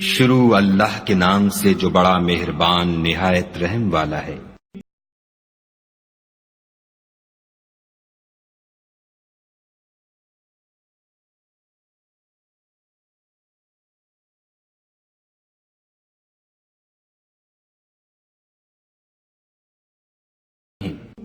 شروع اللہ کے نام سے جو بڑا مہربان نہایت رحم والا ہے۔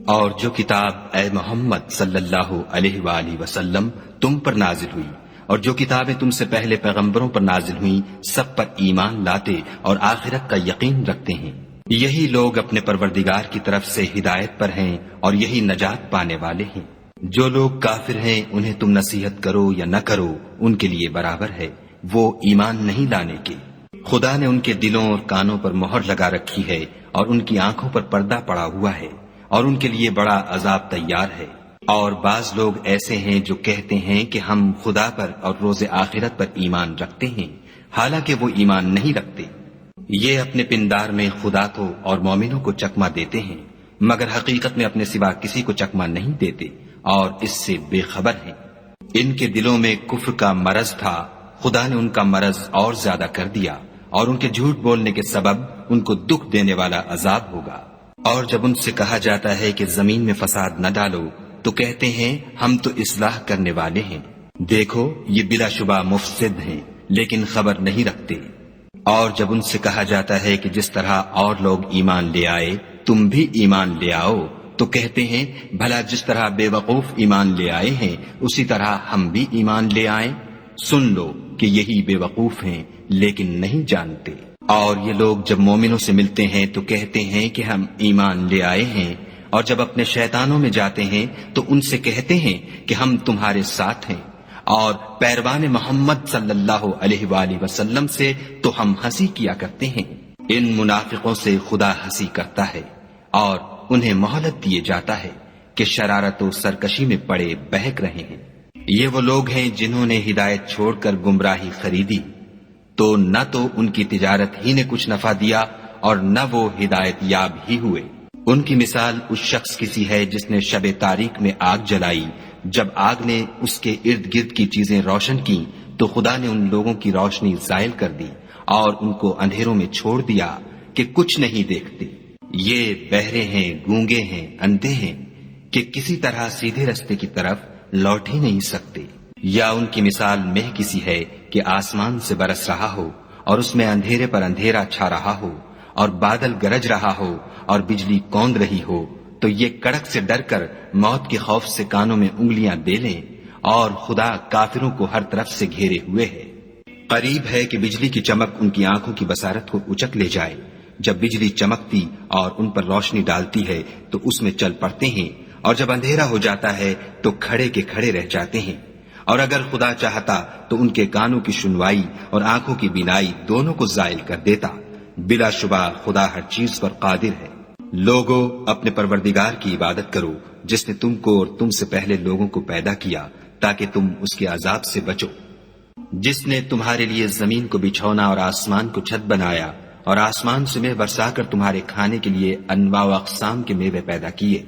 اور جو کتاب اے محمد صلی اللہ علیہ وآلہ وسلم تم پر نازل ہوئی اور جو کتابیں تم سے پہلے پیغمبروں پر نازل ہوئیں سب پر ایمان لاتے اور آخرت کا یقین رکھتے ہیں، یہی لوگ اپنے پروردگار کی طرف سے ہدایت پر ہیں اور یہی نجات پانے والے ہیں۔ جو لوگ کافر ہیں انہیں تم نصیحت کرو یا نہ کرو ان کے لیے برابر ہے، وہ ایمان نہیں لانے کے۔ خدا نے ان کے دلوں اور کانوں پر مہر لگا رکھی ہے اور ان کی آنکھوں پر پردہ پڑا ہوا ہے اور ان کے لیے بڑا عذاب تیار ہے۔ اور بعض لوگ ایسے ہیں جو کہتے ہیں کہ ہم خدا پر اور روز آخرت پر ایمان رکھتے ہیں، حالانکہ وہ ایمان نہیں رکھتے۔ یہ اپنے پندار میں خدا کو اور مومنوں کو چکما دیتے ہیں، مگر حقیقت میں اپنے سوا کسی کو چکما نہیں دیتے اور اس سے بے خبر ہیں۔ ان کے دلوں میں کفر کا مرض تھا، خدا نے ان کا مرض اور زیادہ کر دیا اور ان کے جھوٹ بولنے کے سبب ان کو دکھ دینے والا عذاب ہوگا۔ اور جب ان سے کہا جاتا ہے کہ زمین میں فساد نہ ڈالو تو کہتے ہیں ہم تو اصلاح کرنے والے ہیں، دیکھو یہ بلا شبہ مفسد ہیں لیکن خبر نہیں رکھتے۔ اور جب ان سے کہا جاتا ہے کہ جس طرح اور لوگ ایمان لے آئے تم بھی ایمان لے آؤ تو کہتے ہیں بھلا جس طرح بے وقوف ایمان لے آئے ہیں اسی طرح ہم بھی ایمان لے آئیں۔ سن لو کہ یہی بے وقوف ہیں لیکن نہیں جانتے۔ اور یہ لوگ جب مومنوں سے ملتے ہیں تو کہتے ہیں کہ ہم ایمان لے آئے ہیں، اور جب اپنے شیطانوں میں جاتے ہیں تو ان سے کہتے ہیں کہ ہم تمہارے ساتھ ہیں، اور پیروان محمد صلی اللہ علیہ وآلہ وسلم سے تو ہم ہنسی کیا کرتے ہیں۔ ان منافقوں سے خدا ہنسی کرتا ہے اور انہیں مہلت دیے جاتا ہے کہ شرارت و سرکشی میں پڑے بہک رہے ہیں۔ یہ وہ لوگ ہیں جنہوں نے ہدایت چھوڑ کر گمراہی خریدی، تو نہ تو ان کی تجارت ہی نے کچھ نفع دیا اور نہ وہ ہدایت یاب ہی ہوئے۔ ان کی مثال اس شخص کی سی ہے جس نے شب تاریک میں آگ جلائی، جب آگ نے اس کے ارد گرد کی چیزیں روشن کی تو خدا نے ان لوگوں کی روشنی زائل کر دی اور ان کو اندھیروں میں چھوڑ دیا کہ کچھ نہیں دیکھتے۔ یہ بہرے ہیں، گونگے ہیں، اندھے ہیں کہ کسی طرح سیدھے رستے کی طرف لوٹ ہی نہیں سکتے۔ یا ان کی مثال مہ کسی ہے کہ آسمان سے برس رہا ہو اور اس میں اندھیرے پر اندھیرا چھا رہا ہو اور بادل گرج رہا ہو اور بجلی کوند رہی ہو، تو یہ کڑک سے ڈر کر موت کے خوف سے کانوں میں انگلیاں دے لیں، اور خدا کافروں کو ہر طرف سے گھیرے ہوئے ہے۔ قریب ہے کہ بجلی کی چمک ان کی آنکھوں کی بصارت کو اچک لے جائے۔ جب بجلی چمکتی اور ان پر روشنی ڈالتی ہے تو اس میں چل پڑتے ہیں، اور جب اندھیرا ہو جاتا ہے تو کھڑے کے کھڑے رہ جاتے ہیں۔ اور اگر خدا چاہتا تو ان کے کانوں کی سنوائی اور آنکھوں کی بینائی دونوں کو زائل کر دیتا۔ بلا شبہ خدا ہر چیز پر قادر ہے۔ لوگو اپنے پروردگار کی عبادت کرو جس نے تم کو اور تم سے پہلے لوگوں کو پیدا کیا تاکہ تم اس کے عذاب سے بچو، جس نے تمہارے لیے زمین کو بچھونا اور آسمان کو چھت بنایا اور آسمان سے میوہ برسا کر تمہارے کھانے کے لیے انواع و اقسام کے میوے پیدا کیے،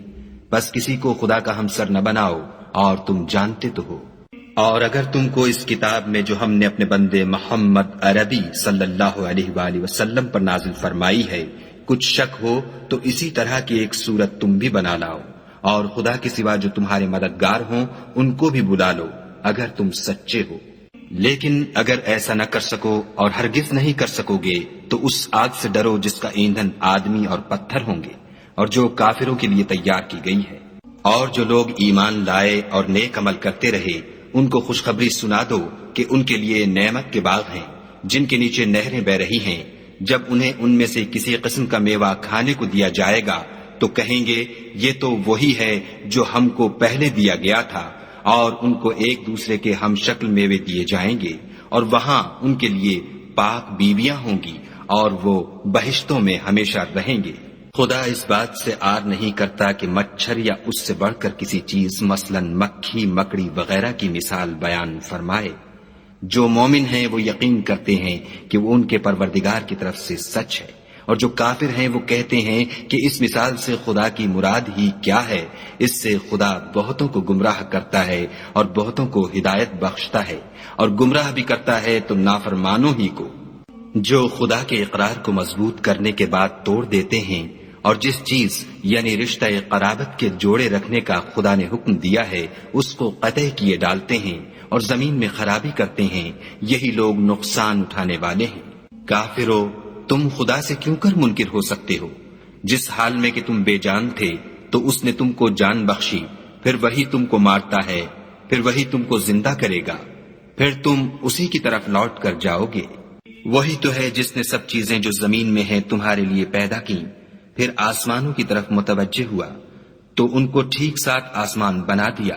بس کسی کو خدا کا ہمسر نہ بناؤ اور تم جانتے تو ہو۔ اور اگر تم کو اس کتاب میں جو ہم نے اپنے بندے محمد عربی صلی اللہ علیہ وآلہ وسلم پر نازل فرمائی ہے کچھ شک ہو تو اسی طرح کی ایک صورت تم بھی بنا لاؤ، اور خدا کے سوا جو تمہارے مددگار ہوں ان کو بھی بلا لو اگر تم سچے ہو۔ لیکن اگر ایسا نہ کر سکو اور ہرگز نہیں کر سکو گے تو اس آگ سے ڈرو جس کا ایندھن آدمی اور پتھر ہوں گے اور جو کافروں کے لیے تیار کی گئی ہے۔ اور جو لوگ ایمان لائے اور نیک عمل کرتے رہے ان کو خوشخبری سنا دو کہ ان کے لیے نعمت کے باغ ہیں جن کے نیچے نہریں بہ رہی ہیں۔ جب انہیں ان میں سے کسی قسم کا میوہ کھانے کو دیا جائے گا تو کہیں گے یہ تو وہی ہے جو ہم کو پہلے دیا گیا تھا، اور ان کو ایک دوسرے کے ہم شکل میوے دیے جائیں گے، اور وہاں ان کے لیے پاک بیویاں ہوں گی اور وہ بہشتوں میں ہمیشہ رہیں گے۔ خدا اس بات سے آر نہیں کرتا کہ مچھر یا اس سے بڑھ کر کسی چیز مثلا مکھی، مکڑی وغیرہ کی مثال بیان فرمائے۔ جو مومن ہیں وہ یقین کرتے ہیں کہ وہ ان کے پروردگار کی طرف سے سچ ہے، اور جو کافر ہیں وہ کہتے ہیں کہ اس مثال سے خدا کی مراد ہی کیا ہے۔ اس سے خدا بہتوں کو گمراہ کرتا ہے اور بہتوں کو ہدایت بخشتا ہے، اور گمراہ بھی کرتا ہے تو نافرمانوں ہی کو۔ جو خدا کے اقرار کو مضبوط کرنے کے بعد توڑ دیتے ہیں اور جس چیز یعنی رشتہ قرابت کے جوڑے رکھنے کا خدا نے حکم دیا ہے اس کو قطع کیے ڈالتے ہیں اور زمین میں خرابی کرتے ہیں، یہی لوگ نقصان اٹھانے والے ہیں۔ کافرو، تم خدا سے کیوں کر منکر ہو سکتے ہو؟ جس حال میں کہ تم بے جان تھے تو اس نے تم کو جان بخشی، پھر وہی تم کو مارتا ہے، پھر وہی تم کو زندہ کرے گا، پھر تم اسی کی طرف لوٹ کر جاؤ گے۔ وہی تو ہے جس نے سب چیزیں جو زمین میں ہیں تمہارے لیے پیدا کی، پھر آسمانوں کی طرف متوجہ ہوا تو ان کو ٹھیک ساتھ آسمان بنا دیا،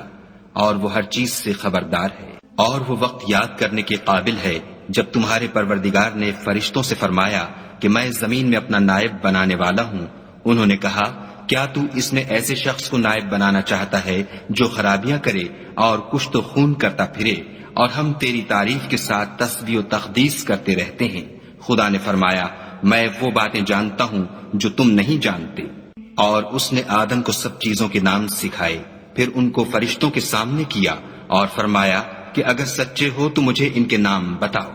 اور وہ ہر چیز سے خبردار ہے۔ اور وہ وقت یاد کرنے کے قابل ہے جب تمہارے پروردگار نے فرشتوں سے فرمایا کہ میں زمین میں اپنا نائب بنانے والا ہوں۔ انہوں نے کہا، کیا تو اس میں ایسے شخص کو نائب بنانا چاہتا ہے جو خرابیاں کرے اور کشت و خون کرتا پھرے، اور ہم تیری تعریف کے ساتھ تسبیح و تقدیس کرتے رہتے ہیں؟ خدا نے فرمایا، میں وہ باتیں جانتا ہوں جو تم نہیں جانتے۔ اور اس نے آدم کو سب چیزوں کے نام سکھائے، پھر ان کو فرشتوں کے سامنے کیا اور فرمایا کہ اگر سچے ہو تو مجھے ان کے نام بتاؤ۔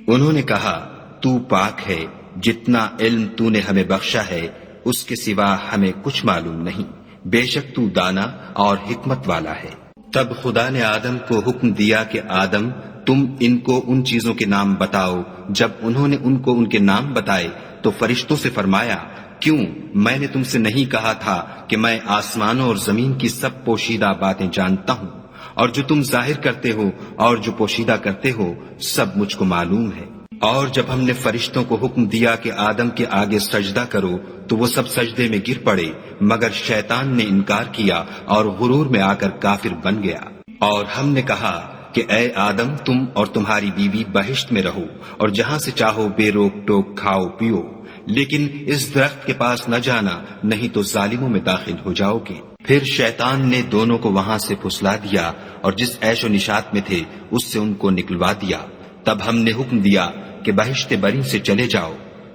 انہوں نے کہا، تو پاک ہے، جتنا علم تو نے ہمیں بخشا ہے اس کے سوا ہمیں کچھ معلوم نہیں، بے شک تو دانا اور حکمت والا ہے۔ تب خدا نے آدم کو حکم دیا کہ آدم، تم ان کو ان چیزوں کے نام بتاؤ۔ جب انہوں نے ان کو ان کے نام بتائے تو فرشتوں سے فرمایا، کیوں میں نے تم سے نہیں کہا تھا کہ میں آسمانوں اور زمین کی سب پوشیدہ باتیں جانتا ہوں، اور جو تم ظاہر کرتے ہو اور جو پوشیدہ کرتے ہو سب مجھ کو معلوم ہے۔ اور جب ہم نے فرشتوں کو حکم دیا کہ آدم کے آگے سجدہ کرو تو وہ سب سجدے میں گر پڑے، مگر شیطان نے انکار کیا اور غرور میں آ کر کافر بن گیا۔ اور ہم نے کہا کہ اے آدم، تم اور تمہاری بیوی بہشت میں رہو اور جہاں سے چاہو بے روک ٹوک کھاؤ پیو، لیکن اس درخت کے پاس نہ جانا، نہیں تو ظالموں میں داخل ہو جاؤ گے۔ پھر شیطان نے دونوں کو وہاں سے پھسلا دیا اور جس عیش و نشاط میں تھے اس سے ان کو نکلوا دیا۔ تب ہم نے حکم دیا کہ بہشت بری سے چلے جاؤ،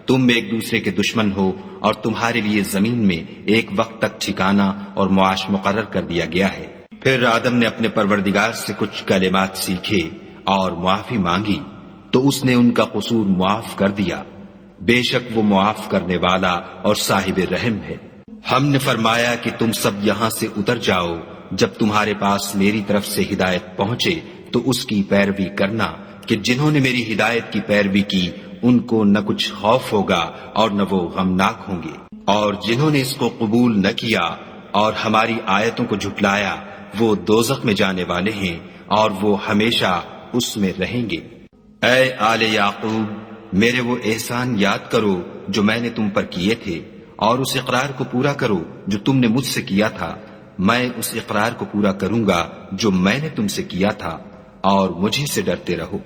تم ایک دوسرے کے دشمن ہو اور تمہارے لیے زمین میں ایک وقت تک ٹھکانہ اور معاش مقرر کر دیا گیا ہے۔ پھر آدم نے اپنے پروردگار سے کچھ کلمات سیکھے اور معافی مانگی تو اس نے ان کا قصور معاف کر دیا، بے شک وہ معاف کرنے والا اور صاحب رحم ہے۔ ہم نے فرمایا کہ تم سب یہاں سے اتر جاؤ، جب تمہارے پاس میری طرف سے ہدایت پہنچے تو اس کی پیروی کرنا، کہ جنہوں نے میری ہدایت کی پیروی کی ان کو نہ کچھ خوف ہوگا اور نہ وہ غمناک ہوں گے، اور جنہوں نے اس کو قبول نہ کیا اور ہماری آیتوں کو جھٹلایا وہ دوزخ میں جانے والے ہیں اور وہ ہمیشہ اس میں رہیں گے۔ اے آل یعقوب، میرے وہ احسان یاد کرو جو میں نے تم پر کیے تھے، اور اس اقرار کو پورا کرو جو تم نے مجھ سے کیا تھا۔ میں اس اقرار کو پورا کروں گا جو میں نے تم سے کیا تھا، اور مجھے سے ڈرتے رہو۔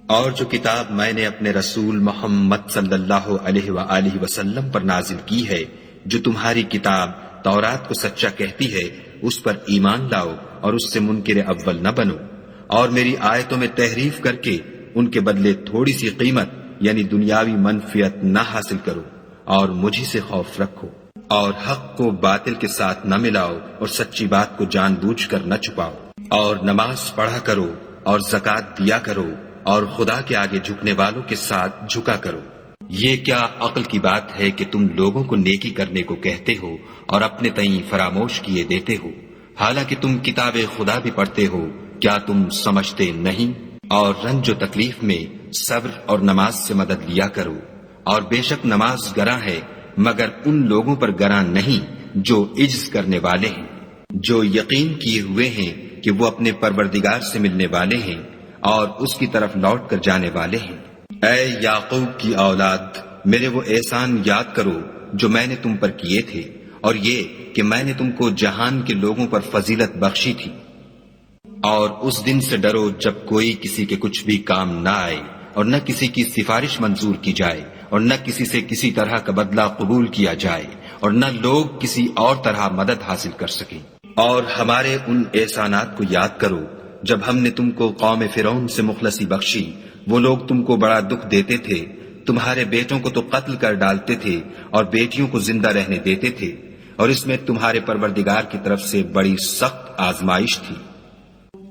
اور جو کتاب میں نے اپنے رسول محمد صلی اللہ علیہ وآلہ وسلم پر نازل کی ہے، جو تمہاری کتاب تورات کو سچا کہتی ہے، اس پر ایمان لاؤ اور اس سے منکر اول نہ بنو، اور میری آیتوں میں تحریف کر کے ان کے بدلے تھوڑی سی قیمت یعنی دنیاوی منفعت نہ حاصل کرو، اور مجھے سے خوف رکھو، اور حق کو باطل کے ساتھ نہ ملاؤ اور سچی بات کو جان بوجھ کر نہ چھپاؤ، اور نماز پڑھا کرو اور زکوٰۃ دیا کرو، اور خدا کے آگے جھکنے والوں کے ساتھ جھکا کرو۔ یہ کیا عقل کی بات ہے کہ تم لوگوں کو نیکی کرنے کو کہتے ہو اور اپنے تئیں فراموش کیے دیتے ہو، حالانکہ تم کتاب خدا بھی پڑھتے ہو، کیا تم سمجھتے نہیں؟ اور رنج و تکلیف میں صبر اور نماز سے مدد لیا کرو، اور بے شک نماز گراں ہے مگر ان لوگوں پر گراں نہیں جو عجز کرنے والے ہیں، جو یقین کیے ہوئے ہیں کہ وہ اپنے پروردگار سے ملنے والے ہیں اور اس کی طرف لوٹ کر جانے والے ہیں۔ اے یعقوب کی اولاد، میرے وہ احسان یاد کرو جو میں نے تم پر کیے تھے، اور یہ کہ میں نے تم کو جہان کے لوگوں پر فضیلت بخشی تھی۔ اور اس دن سے ڈرو جب کوئی کسی کے کچھ بھی کام نہ آئے، اور نہ کسی کی سفارش منظور کی جائے، اور نہ کسی سے کسی طرح کا بدلہ قبول کیا جائے، اور نہ لوگ کسی اور طرح مدد حاصل کر سکیں۔ اور ہمارے ان احسانات کو یاد کرو جب ہم نے تم کو قوم فرعون سے مخلصی بخشی، وہ لوگ تم کو بڑا دکھ دیتے تھے، تمہارے بیٹوں کو تو قتل کر ڈالتے تھے اور بیٹیوں کو زندہ رہنے دیتے تھے، اور اس میں تمہارے پروردگار کی طرف سے بڑی سخت آزمائش تھی۔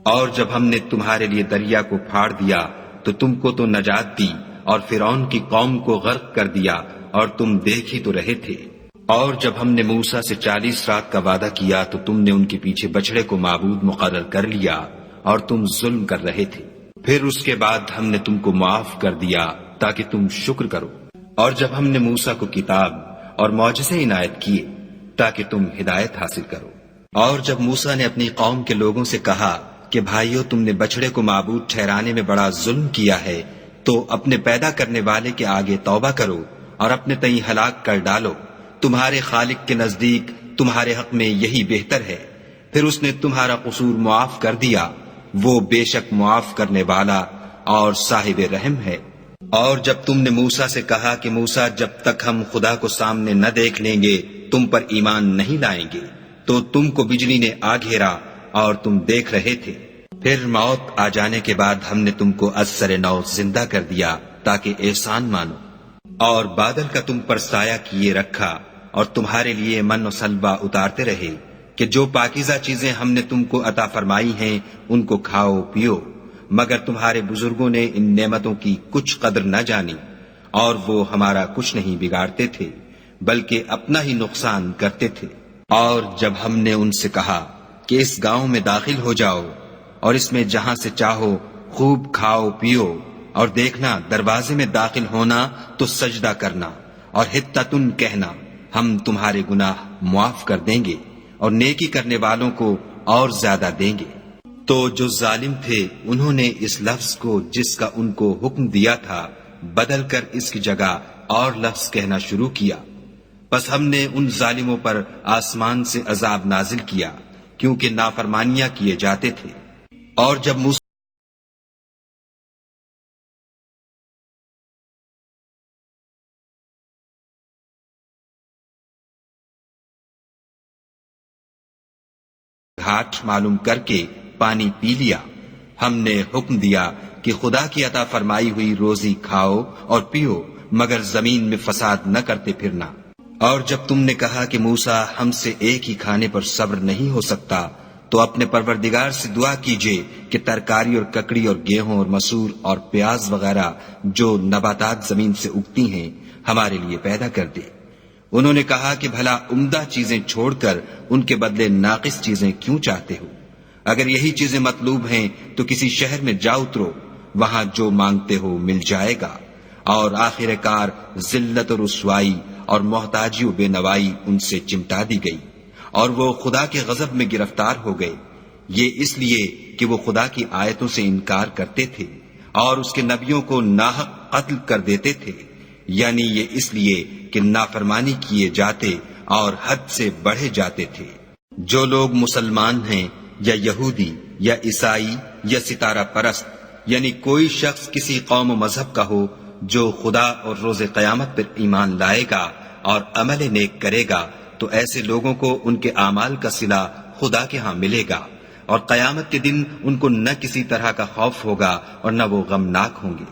اور جب ہم نے تمہارے لیے دریا کو پھاڑ دیا تو تم کو تو نجات دی، اور فرعون کی قوم کو غرق کر دیا اور تم دیکھ ہی تو رہے تھے۔ اور جب ہم نے موسیٰ سے 40 رات کا وعدہ کیا تو تم نے ان کے پیچھے بچڑے کو معبود مقرر کر لیا اور تم ظلم کر رہے تھے۔ پھر اس کے بعد ہم نے تم کو معاف کر دیا تاکہ تم شکر کرو۔ اور جب ہم نے موسیٰ کو کتاب اور معجزے عنایت کیے تاکہ تم ہدایت حاصل کرو۔ اور جب موسیٰ نے اپنی قوم کے لوگوں سے کہا کہ بھائیو، تم نے بچڑے کو معبود ٹھہرانے میں بڑا ظلم کیا ہے، تو اپنے پیدا کرنے والے کے آگے توبہ کرو اور اپنے تئیں ہلاک کر ڈالو، تمہارے خالق کے نزدیک تمہارے حق میں یہی بہتر ہے۔ پھر اس نے تمہارا قصور معاف کر دیا، وہ بے شک معاف کرنے والا اور صاحب رحم ہے۔ اور جب تم نے موسیٰ سے کہا کہ موسیٰ، جب تک ہم خدا کو سامنے نہ دیکھ لیں گے تم پر ایمان نہیں لائیں گے، تو تم کو بجلی نے آ گھیرا اور تم دیکھ رہے تھے۔ پھر موت آ جانے کے بعد ہم نے تم کو از سر نو زندہ کر دیا تاکہ احسان مانو، اور بادل کا تم پر سایہ کیے رکھا اور تمہارے لیے من و سلوہ اتارتے رہے کہ جو پاکیزہ چیزیں ہم نے تم کو عطا فرمائی ہیں ان کو کھاؤ پیو، مگر تمہارے بزرگوں نے ان نعمتوں کی کچھ قدر نہ جانی، اور وہ ہمارا کچھ نہیں بگاڑتے تھے بلکہ اپنا ہی نقصان کرتے تھے۔ اور جب ہم نے ان سے کہا کہ اس گاؤں میں داخل ہو جاؤ اور اس میں جہاں سے چاہو خوب کھاؤ پیو، اور دیکھنا دروازے میں داخل ہونا تو سجدہ کرنا اور حطتن کہنا، ہم تمہارے گناہ معاف کر دیں گے اور نیکی کرنے والوں کو اور زیادہ دیں گے۔ تو جو ظالم تھے انہوں نے اس لفظ کو جس کا ان کو حکم دیا تھا بدل کر اس کی جگہ اور لفظ کہنا شروع کیا، پس ہم نے ان ظالموں پر آسمان سے عذاب نازل کیا کیونکہ نافرمانیاں کیے جاتے تھے۔ اور جب موسیٰ گھاٹ معلوم کر کے پانی پی لیا، ہم نے حکم دیا کہ خدا کی عطا فرمائی ہوئی روزی کھاؤ اور پیو، مگر زمین میں فساد نہ کرتے پھرنا۔ اور جب تم نے کہا کہ موسیٰ، ہم سے ایک ہی کھانے پر صبر نہیں ہو سکتا، تو اپنے پروردگار سے دعا کیجئے کہ ترکاری اور ککڑی اور گیہوں اور مسور اور پیاز وغیرہ جو نباتات زمین سے اگتی ہیں ہمارے لیے پیدا کر دے۔ انہوں نے کہا کہ بھلا عمدہ چیزیں چھوڑ کر ان کے بدلے ناقص چیزیں کیوں چاہتے ہو؟ اگر یہی چیزیں مطلوب ہیں تو کسی شہر میں جا اترو، وہاں جو مانگتے ہو مل جائے گا۔ اور آخر کار ذلت و رسوائی اور محتاجی و بے نوائی ان سے چمٹا دی گئی، اور وہ خدا کے غضب میں گرفتار ہو گئے، یہ اس لیے کہ وہ خدا کی آیتوں سے انکار کرتے تھے اور اس کے نبیوں کو ناحق قتل کر دیتے تھے، یعنی یہ اس لیے کہ نافرمانی کیے جاتے اور حد سے بڑھے جاتے تھے۔ جو لوگ مسلمان ہیں یا یہودی یا عیسائی یا ستارہ پرست، یعنی کوئی شخص کسی قوم و مذہب کا ہو، جو خدا اور روز قیامت پر ایمان لائے گا اور عمل نیک کرے گا، تو ایسے لوگوں کو ان کے اعمال کا صلہ خدا کے ہاں ملے گا، اور قیامت کے دن ان کو نہ کسی طرح کا خوف ہوگا اور نہ وہ غمناک ہوں گے۔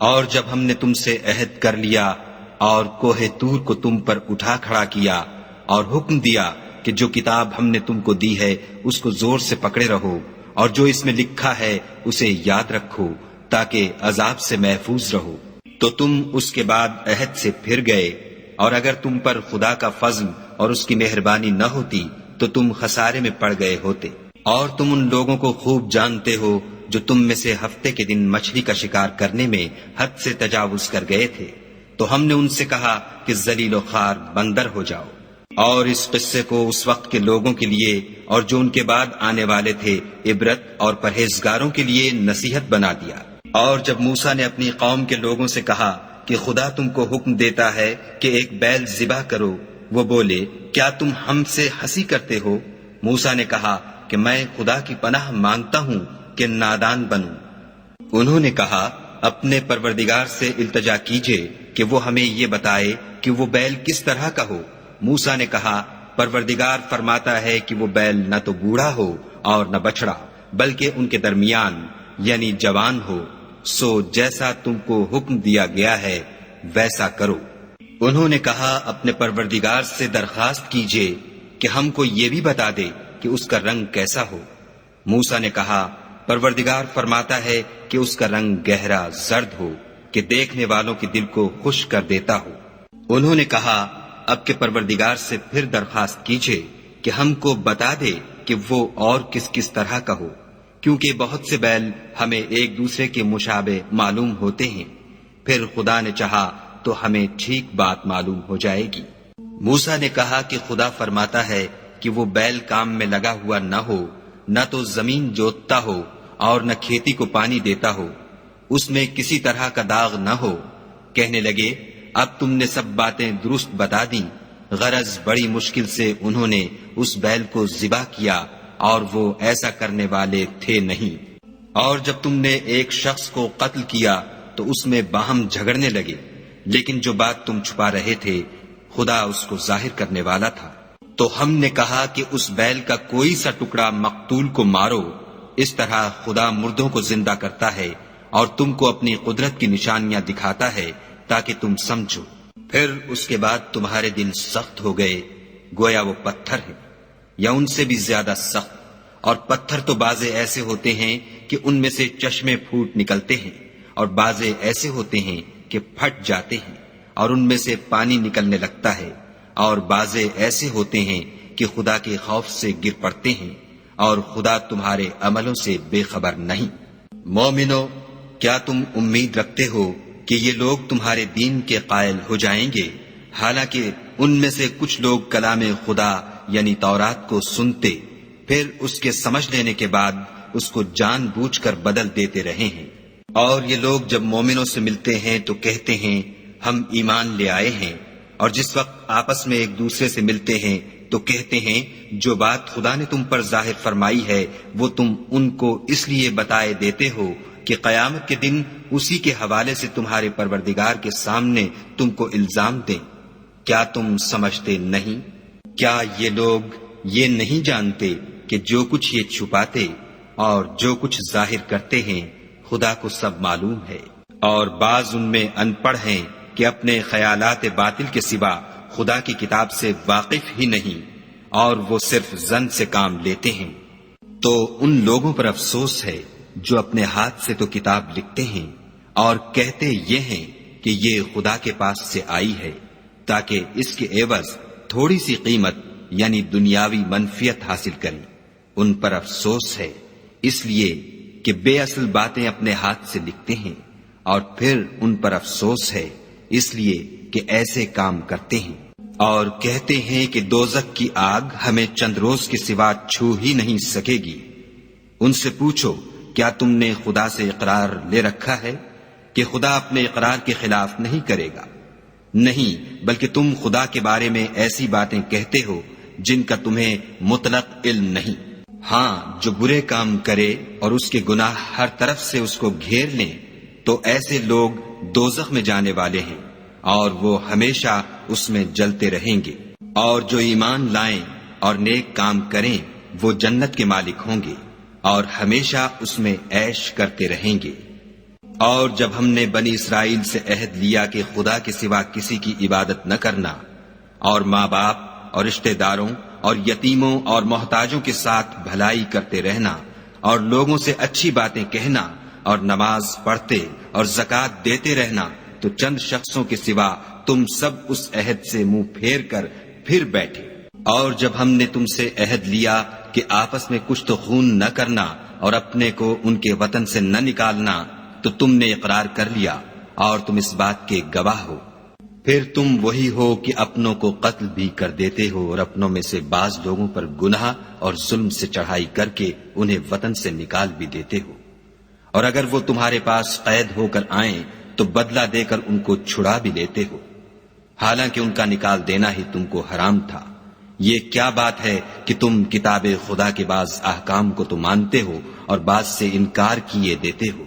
اور جب ہم نے تم سے عہد کر لیا اور کوہ طور کو تم پر اٹھا کھڑا کیا اور حکم دیا کہ جو کتاب ہم نے تم کو دی ہے اس کو زور سے پکڑے رہو، اور جو اس میں لکھا ہے اسے یاد رکھو تاکہ عذاب سے محفوظ رہو، تو تم اس کے بعد عہد سے پھر گئے، اور اگر تم پر خدا کا فضل اور اس کی مہربانی نہ ہوتی تو تم خسارے میں پڑ گئے ہوتے۔ اور تم ان لوگوں کو خوب جانتے ہو جو تم میں سے ہفتے کے دن مچھلی کا شکار کرنے میں حد سے تجاوز کر گئے تھے، تو ہم نے ان سے کہا کہ ذلیل و خوار بندر ہو جاؤ۔ اور اس قصے کو اس وقت کے لوگوں کے لیے اور جو ان کے بعد آنے والے تھے عبرت اور پرہیزگاروں کے لیے نصیحت بنا دیا۔ اور جب موسیٰ نے اپنی قوم کے لوگوں سے کہا کہ خدا تم کو حکم دیتا ہے کہ ایک بیل ذبح کرو، وہ بولے، کیا تم ہم سے ہنسی کرتے ہو؟ موسیٰ نے کہا کہ میں خدا کی پناہ مانگتا ہوں کہ نادان بنوں۔ انہوں نے کہا، اپنے پروردگار سے التجا کیجئے کہ وہ ہمیں یہ بتائے کہ وہ بیل کس طرح کا ہو۔ موسیٰ نے کہا، پروردگار فرماتا ہے کہ وہ بیل نہ تو بوڑھا ہو اور نہ بچڑا، بلکہ ان کے درمیان یعنی جوان ہو، سو جیسا تم کو حکم دیا گیا ہے ویسا کرو۔ انہوں نے کہا، اپنے پروردگار سے درخواست کیجئے کہ ہم کو یہ بھی بتا دے کہ اس کا رنگ کیسا ہو۔ موسیٰ نے کہا، پروردگار فرماتا ہے کہ اس کا رنگ گہرا زرد ہو کہ دیکھنے والوں کے دل کو خوش کر دیتا ہو۔ انہوں نے کہا اب کے پروردگار سے پھر درخواست کیجئے کہ ہم کو بتا دے کہ وہ اور کس کس طرح کا ہو، کیونکہ بہت سے بیل ہمیں ایک دوسرے کے مشابہ معلوم ہوتے ہیں، پھر خدا نے چاہا تو ہمیں ٹھیک بات معلوم ہو جائے گی۔ موسیٰ نے کہا کہ خدا فرماتا ہے کہ وہ بیل کام میں لگا ہوا نہ ہو، نہ تو زمین جوتتا ہو اور نہ کھیتی کو پانی دیتا ہو، اس میں کسی طرح کا داغ نہ ہو۔ کہنے لگے اب تم نے سب باتیں درست بتا دیں۔ غرض بڑی مشکل سے انہوں نے اس بیل کو ذبح کیا اور وہ ایسا کرنے والے تھے نہیں۔ اور جب تم نے ایک شخص کو قتل کیا تو اس میں باہم جھگڑنے لگے، لیکن جو بات تم چھپا رہے تھے خدا اس کو ظاہر کرنے والا تھا۔ تو ہم نے کہا کہ اس بیل کا کوئی سا ٹکڑا مقتول کو مارو، اس طرح خدا مردوں کو زندہ کرتا ہے اور تم کو اپنی قدرت کی نشانیاں دکھاتا ہے تاکہ تم سمجھو۔ پھر اس کے بعد تمہارے دل سخت ہو گئے، گویا وہ پتھر ہے یا ان سے بھی زیادہ سخت، اور پتھر تو بعضے ایسے ہوتے ہیں کہ ان میں سے چشمے پھوٹ نکلتے ہیں، اور بعضے ایسے ہوتے ہیں کہ پھٹ جاتے ہیں اور ان میں سے پانی نکلنے لگتا ہے، اور بعضے ایسے ہوتے ہیں کہ خدا کے خوف سے گر پڑتے ہیں، اور خدا تمہارے عملوں سے بے خبر نہیں۔ مومنو، کیا تم امید رکھتے ہو کہ یہ لوگ تمہارے دین کے قائل ہو جائیں گے، حالانکہ ان میں سے کچھ لوگ کلام خدا یعنی تورات کو سنتے پھر اس کے سمجھ لینے کے بعد اس کو جان بوجھ کر بدل دیتے رہے ہیں۔ اور یہ لوگ جب مومنوں سے ملتے ہیں تو کہتے ہیں ہم ایمان لے آئے ہیں، اور جس وقت آپس میں ایک دوسرے سے ملتے ہیں تو کہتے ہیں جو بات خدا نے تم پر ظاہر فرمائی ہے وہ تم ان کو اس لیے بتائے دیتے ہو کہ قیامت کے دن اسی کے حوالے سے تمہارے پروردگار کے سامنے تم کو الزام دیں۔ کیا تم سمجھتے نہیں؟ کیا یہ لوگ یہ نہیں جانتے کہ جو کچھ یہ چھپاتے اور جو کچھ ظاہر کرتے ہیں خدا کو سب معلوم ہے؟ اور بعض ان میں ان پڑھ ہیں کہ اپنے خیالات باطل کے سوا خدا کی کتاب سے واقف ہی نہیں، اور وہ صرف ظن سے کام لیتے ہیں۔ تو ان لوگوں پر افسوس ہے جو اپنے ہاتھ سے تو کتاب لکھتے ہیں اور کہتے یہ ہیں کہ یہ خدا کے پاس سے آئی ہے تاکہ اس کے عوض تھوڑی سی قیمت یعنی دنیاوی منفیت حاصل کریں۔ ان پر افسوس ہے اس لیے کہ بے اصل باتیں اپنے ہاتھ سے لکھتے ہیں، اور پھر ان پر افسوس ہے اس لیے کہ ایسے کام کرتے ہیں، اور کہتے ہیں کہ دوزخ کی آگ ہمیں چند روز کے سوا چھو ہی نہیں سکے گی۔ ان سے پوچھو کیا تم نے خدا سے اقرار لے رکھا ہے کہ خدا اپنے اقرار کے خلاف نہیں کرے گا؟ نہیں، بلکہ تم خدا کے بارے میں ایسی باتیں کہتے ہو جن کا تمہیں مطلق علم نہیں۔ ہاں، جو برے کام کرے اور اس کے گناہ ہر طرف سے اس کو گھیر لیں تو ایسے لوگ دوزخ میں جانے والے ہیں اور وہ ہمیشہ اس میں جلتے رہیں گے۔ اور جو ایمان لائیں اور نیک کام کریں وہ جنت کے مالک ہوں گے اور ہمیشہ اس میں عیش کرتے رہیں گے۔ اور جب ہم نے بنی اسرائیل سے عہد لیا کہ خدا کے سوا کسی کی عبادت نہ کرنا، اور ماں باپ اور رشتہ داروں اور یتیموں اور محتاجوں کے ساتھ بھلائی کرتے رہنا، اور لوگوں سے اچھی باتیں کہنا، اور نماز پڑھتے اور زکوٰۃ دیتے رہنا، تو چند شخصوں کے سوا تم سب اس عہد سے منہ پھیر کر پھر بیٹھے۔ اور جب ہم نے تم سے عہد لیا کہ آپس میں کشت و خون نہ کرنا اور اپنے کو ان کے وطن سے نہ نکالنا، تو تم نے اقرار کر لیا اور تم اس بات کے گواہ ہو۔ پھر تم وہی ہو کہ اپنوں کو قتل بھی کر دیتے ہو اور اپنوں میں سے بعض لوگوں پر گناہ اور ظلم سے چڑھائی کر کے انہیں وطن سے نکال بھی دیتے ہو، اور اگر وہ تمہارے پاس قید ہو کر آئیں تو بدلہ دے کر ان کو چھڑا بھی لیتے ہو، حالانکہ ان کا نکال دینا ہی تم کو حرام تھا۔ یہ کیا بات ہے کہ تم کتاب خدا کے بعض احکام کو تو مانتے ہو اور بعض سے انکار کیے دیتے ہو؟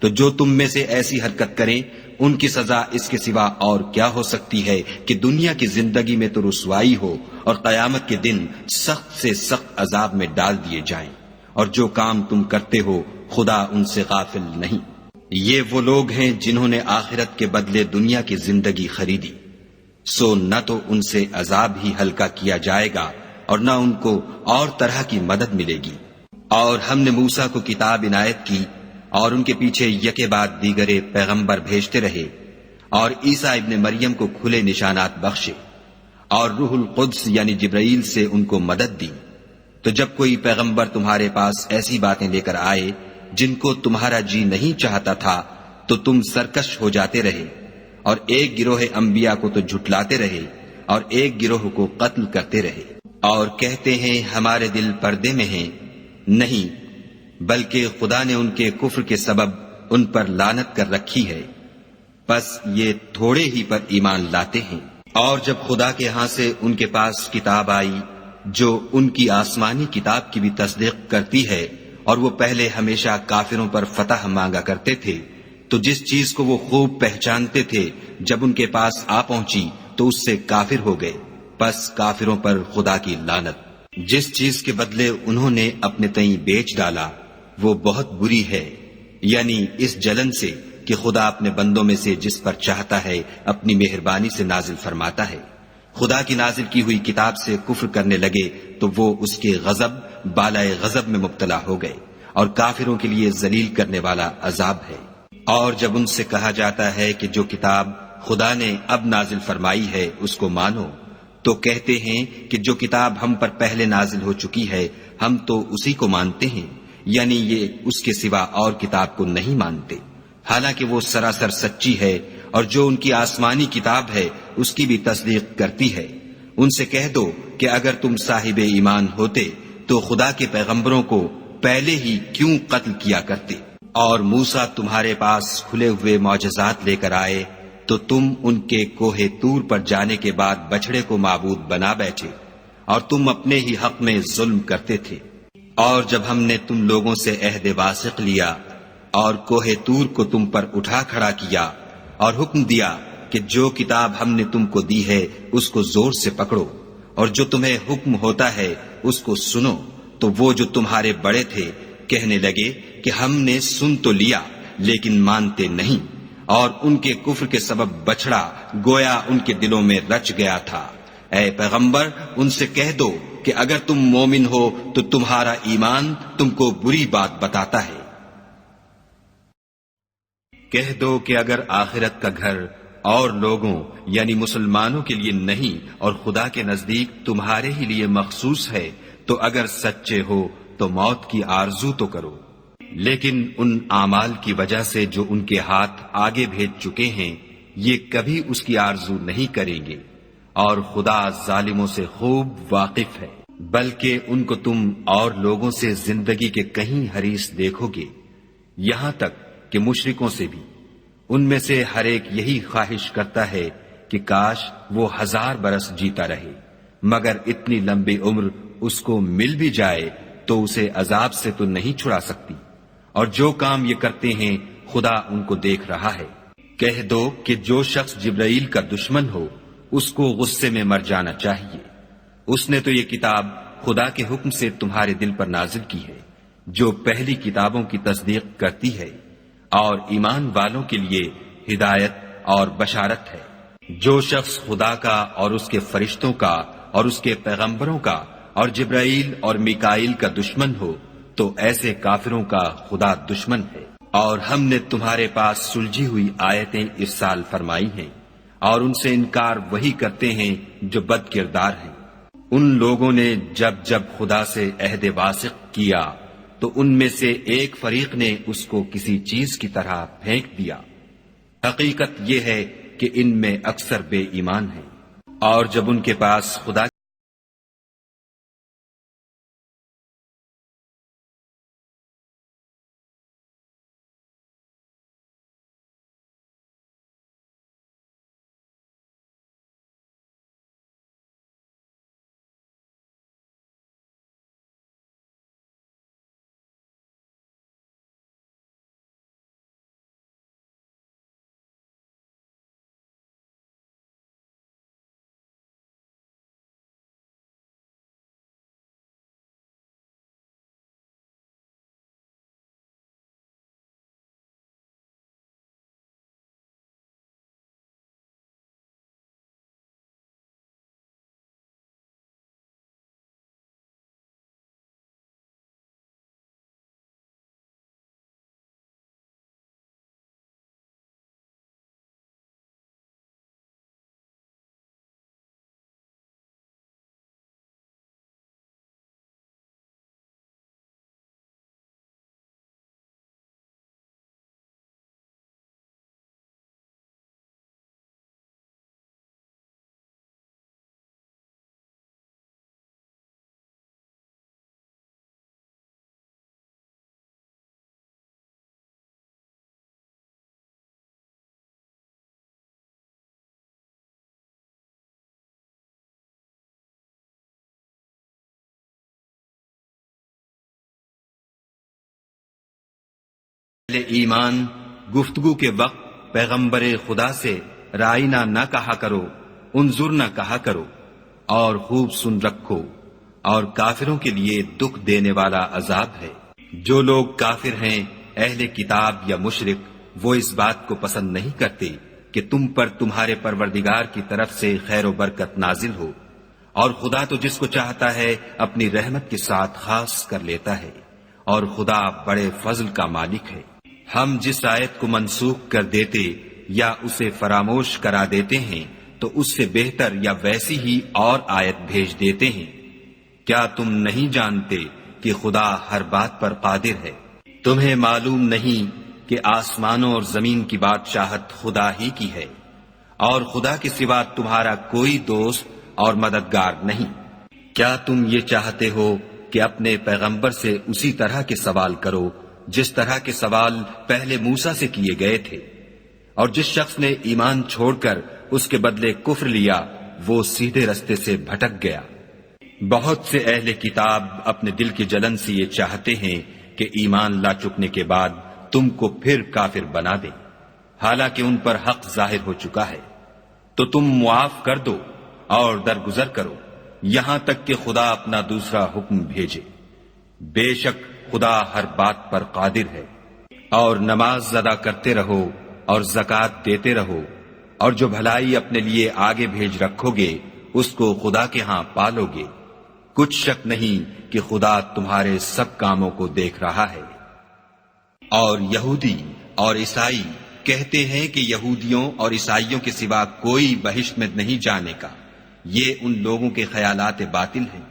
تو جو تم میں سے ایسی حرکت کریں ان کی سزا اس کے سوا اور کیا ہو سکتی ہے کہ دنیا کی زندگی میں تو رسوائی ہو اور قیامت کے دن سخت سے سخت عذاب میں ڈال دیے جائیں، اور جو کام تم کرتے ہو خدا ان سے غافل نہیں۔ یہ وہ لوگ ہیں جنہوں نے آخرت کے بدلے دنیا کی زندگی خریدی، سو نہ تو ان سے عذاب ہی ہلکا کیا جائے گا اور نہ ان کو اور طرح کی مدد ملے گی۔ اور ہم نے موسیٰ کو کتاب عنایت کی اور ان کے پیچھے یکے بعد دیگرے پیغمبر بھیجتے رہے، اور عیسیٰ ابن مریم کو کھلے نشانات بخشے، اور روح القدس یعنی جبرائیل سے ان کو مدد دی۔ تو جب کوئی پیغمبر تمہارے پاس ایسی باتیں لے کر آئے جن کو تمہارا جی نہیں چاہتا تھا تو تم سرکش ہو جاتے رہے، اور ایک گروہ انبیاء کو تو جھٹلاتے رہے اور ایک گروہ کو قتل کرتے رہے، اور کہتے ہیں ہمارے دل پردے میں ہیں، نہیں بلکہ خدا نے ان کے کفر کے سبب ان پر لعنت کر رکھی ہے، بس یہ تھوڑے ہی پر ایمان لاتے ہیں۔ اور جب خدا کے ہاں سے ان کے پاس کتاب آئی جو ان کی آسمانی کتاب کی بھی تصدیق کرتی ہے، اور وہ پہلے ہمیشہ کافروں پر فتح مانگا کرتے تھے، تو جس چیز کو وہ خوب پہچانتے تھے جب ان کے پاس آ پہنچی تو اس سے کافر ہو گئے، بس کافروں پر خدا کی لعنت۔ جس چیز کے بدلے انہوں نے اپنے تئیں بیچ ڈالا وہ بہت بری ہے، یعنی اس جلن سے کہ خدا اپنے بندوں میں سے جس پر چاہتا ہے اپنی مہربانی سے نازل فرماتا ہے۔ خدا کی نازل کی ہوئی کتاب سے کفر کرنے لگے تو وہ اس کے غضب بالائے غضب میں مبتلا ہو گئے، اور کافروں کے لیے ذلیل کرنے والا عذاب ہے۔ اور جب ان سے کہا جاتا ہے کہ جو کتاب خدا نے اب نازل فرمائی ہے اس کو مانو، تو کہتے ہیں کہ جو کتاب ہم پر پہلے نازل ہو چکی ہے ہم تو اسی کو مانتے ہیں، یعنی یہ اس کے سوا اور کتاب کو نہیں مانتے، حالانکہ وہ سراسر سچی ہے، اور جو ان کی آسمانی کتاب ہے اس کی بھی تصدیق کرتی ہے۔ ان سے کہہ دو کہ اگر تم صاحب ایمان ہوتے تو خدا کے پیغمبروں کو پہلے ہی کیوں قتل کیا کرتے، اور موسیٰ تمہارے پاس کھلے ہوئے معجزات لے کر آئے تو تم ان کے کوہ طور پر جانے کے بعد بچڑے کو معبود بنا بیٹھے، اور تم اپنے ہی حق میں ظلم کرتے تھے۔ اور جب ہم نے تم لوگوں سے عہد واثق لیا اور کوہ طور کو تم پر اٹھا کھڑا کیا اور حکم دیا کہ جو کتاب ہم نے تم کو دی ہے اس کو زور سے پکڑو، اور جو تمہیں حکم ہوتا ہے اس کو سنو، تو وہ جو تمہارے بڑے تھے کہنے لگے کہ ہم نے سن تو لیا لیکن مانتے نہیں، اور ان کے کفر کے سبب بچڑا گویا ان کے دلوں میں رچ گیا تھا۔ اے پیغمبر ان سے کہہ دو کہ اگر تم مومن ہو تو تمہارا ایمان تم کو بری بات بتاتا ہے۔ کہہ دو کہ اگر آخرت کا گھر اور لوگوں یعنی مسلمانوں کے لیے نہیں اور خدا کے نزدیک تمہارے ہی لیے مخصوص ہے تو اگر سچے ہو تو موت کی آرزو تو کرو، لیکن ان اعمال کی وجہ سے جو ان کے ہاتھ آگے بھیج چکے ہیں یہ کبھی اس کی آرزو نہیں کریں گے، اور خدا ظالموں سے خوب واقف ہے۔ بلکہ ان کو تم اور لوگوں سے زندگی کے کہیں حریص دیکھو گے، یہاں تک کہ مشرکوں سے بھی۔ ان میں سے ہر ایک یہی خواہش کرتا ہے کہ کاش وہ 1000 برس جیتا رہے، مگر اتنی لمبی عمر اس کو مل بھی جائے تو اسے عذاب سے تو نہیں چھڑا سکتی، اور جو کام یہ کرتے ہیں خدا ان کو دیکھ رہا ہے۔ کہہ دو کہ جو شخص جبرائیل کا دشمن ہو اس کو غصے میں مر جانا چاہیے، اس نے تو یہ کتاب خدا کے حکم سے تمہارے دل پر نازل کی ہے جو پہلی کتابوں کی تصدیق کرتی ہے، اور ایمان والوں کے لیے ہدایت اور بشارت ہے۔ جو شخص خدا کا اور اس کے فرشتوں کا اور اس کے پیغمبروں کا اور جبرائیل اور میکائیل کا دشمن ہو تو ایسے کافروں کا خدا دشمن ہے۔ اور ہم نے تمہارے پاس سلجھی ہوئی آیتیں ارسال فرمائی ہیں، اور ان سے انکار وہی کرتے ہیں جو بد کردار ہیں۔ ان لوگوں نے جب جب خدا سے عہد واثق کیا تو ان میں سے ایک فریق نے اس کو کسی چیز کی طرح پھینک دیا۔ حقیقت یہ ہے کہ ان میں اکثر بے ایمان ہیں، اور جب ان کے پاس خدا ایمان گفتگو کے وقت پیغمبر خدا سے رائنا نہ کہا کرو، انظر نہ کہا کرو، اور خوب سن رکھو، اور کافروں کے لیے دکھ دینے والا عذاب ہے۔ جو لوگ کافر ہیں، اہل کتاب یا مشرک، وہ اس بات کو پسند نہیں کرتے کہ تم پر تمہارے پروردگار کی طرف سے خیر و برکت نازل ہو، اور خدا تو جس کو چاہتا ہے اپنی رحمت کے ساتھ خاص کر لیتا ہے، اور خدا بڑے فضل کا مالک ہے۔ ہم جس آیت کو منسوخ کر دیتے یا اسے فراموش کرا دیتے ہیں تو اس سے بہتر یا ویسی ہی اور آیت بھیج دیتے ہیں۔ کیا تم نہیں جانتے کہ خدا ہر بات پر قادر ہے؟ تمہیں معلوم نہیں کہ آسمانوں اور زمین کی بادشاہت خدا ہی کی ہے، اور خدا کے سوا تمہارا کوئی دوست اور مددگار نہیں۔ کیا تم یہ چاہتے ہو کہ اپنے پیغمبر سے اسی طرح کے سوال کرو جس طرح کے سوال پہلے موسیٰ سے کیے گئے تھے؟ اور جس شخص نے ایمان چھوڑ کر اس کے بدلے کفر لیا، وہ سیدھے رستے سے بھٹک گیا۔ بہت سے اہل کتاب اپنے دل کی جلن سے یہ چاہتے ہیں کہ ایمان لا چکنے کے بعد تم کو پھر کافر بنا دیں، حالانکہ ان پر حق ظاہر ہو چکا ہے۔ تو تم معاف کر دو اور درگزر کرو یہاں تک کہ خدا اپنا دوسرا حکم بھیجے۔ بے شک خدا ہر بات پر قادر ہے۔ اور نماز ادا کرتے رہو اور زکوٰۃ دیتے رہو، اور جو بھلائی اپنے لیے آگے بھیج رکھو گے اس کو خدا کے ہاں پالو گے۔ کچھ شک نہیں کہ خدا تمہارے سب کاموں کو دیکھ رہا ہے۔ اور یہودی اور عیسائی کہتے ہیں کہ یہودیوں اور عیسائیوں کے سوا کوئی بہشت میں نہیں جانے کا۔ یہ ان لوگوں کے خیالات باطل ہیں۔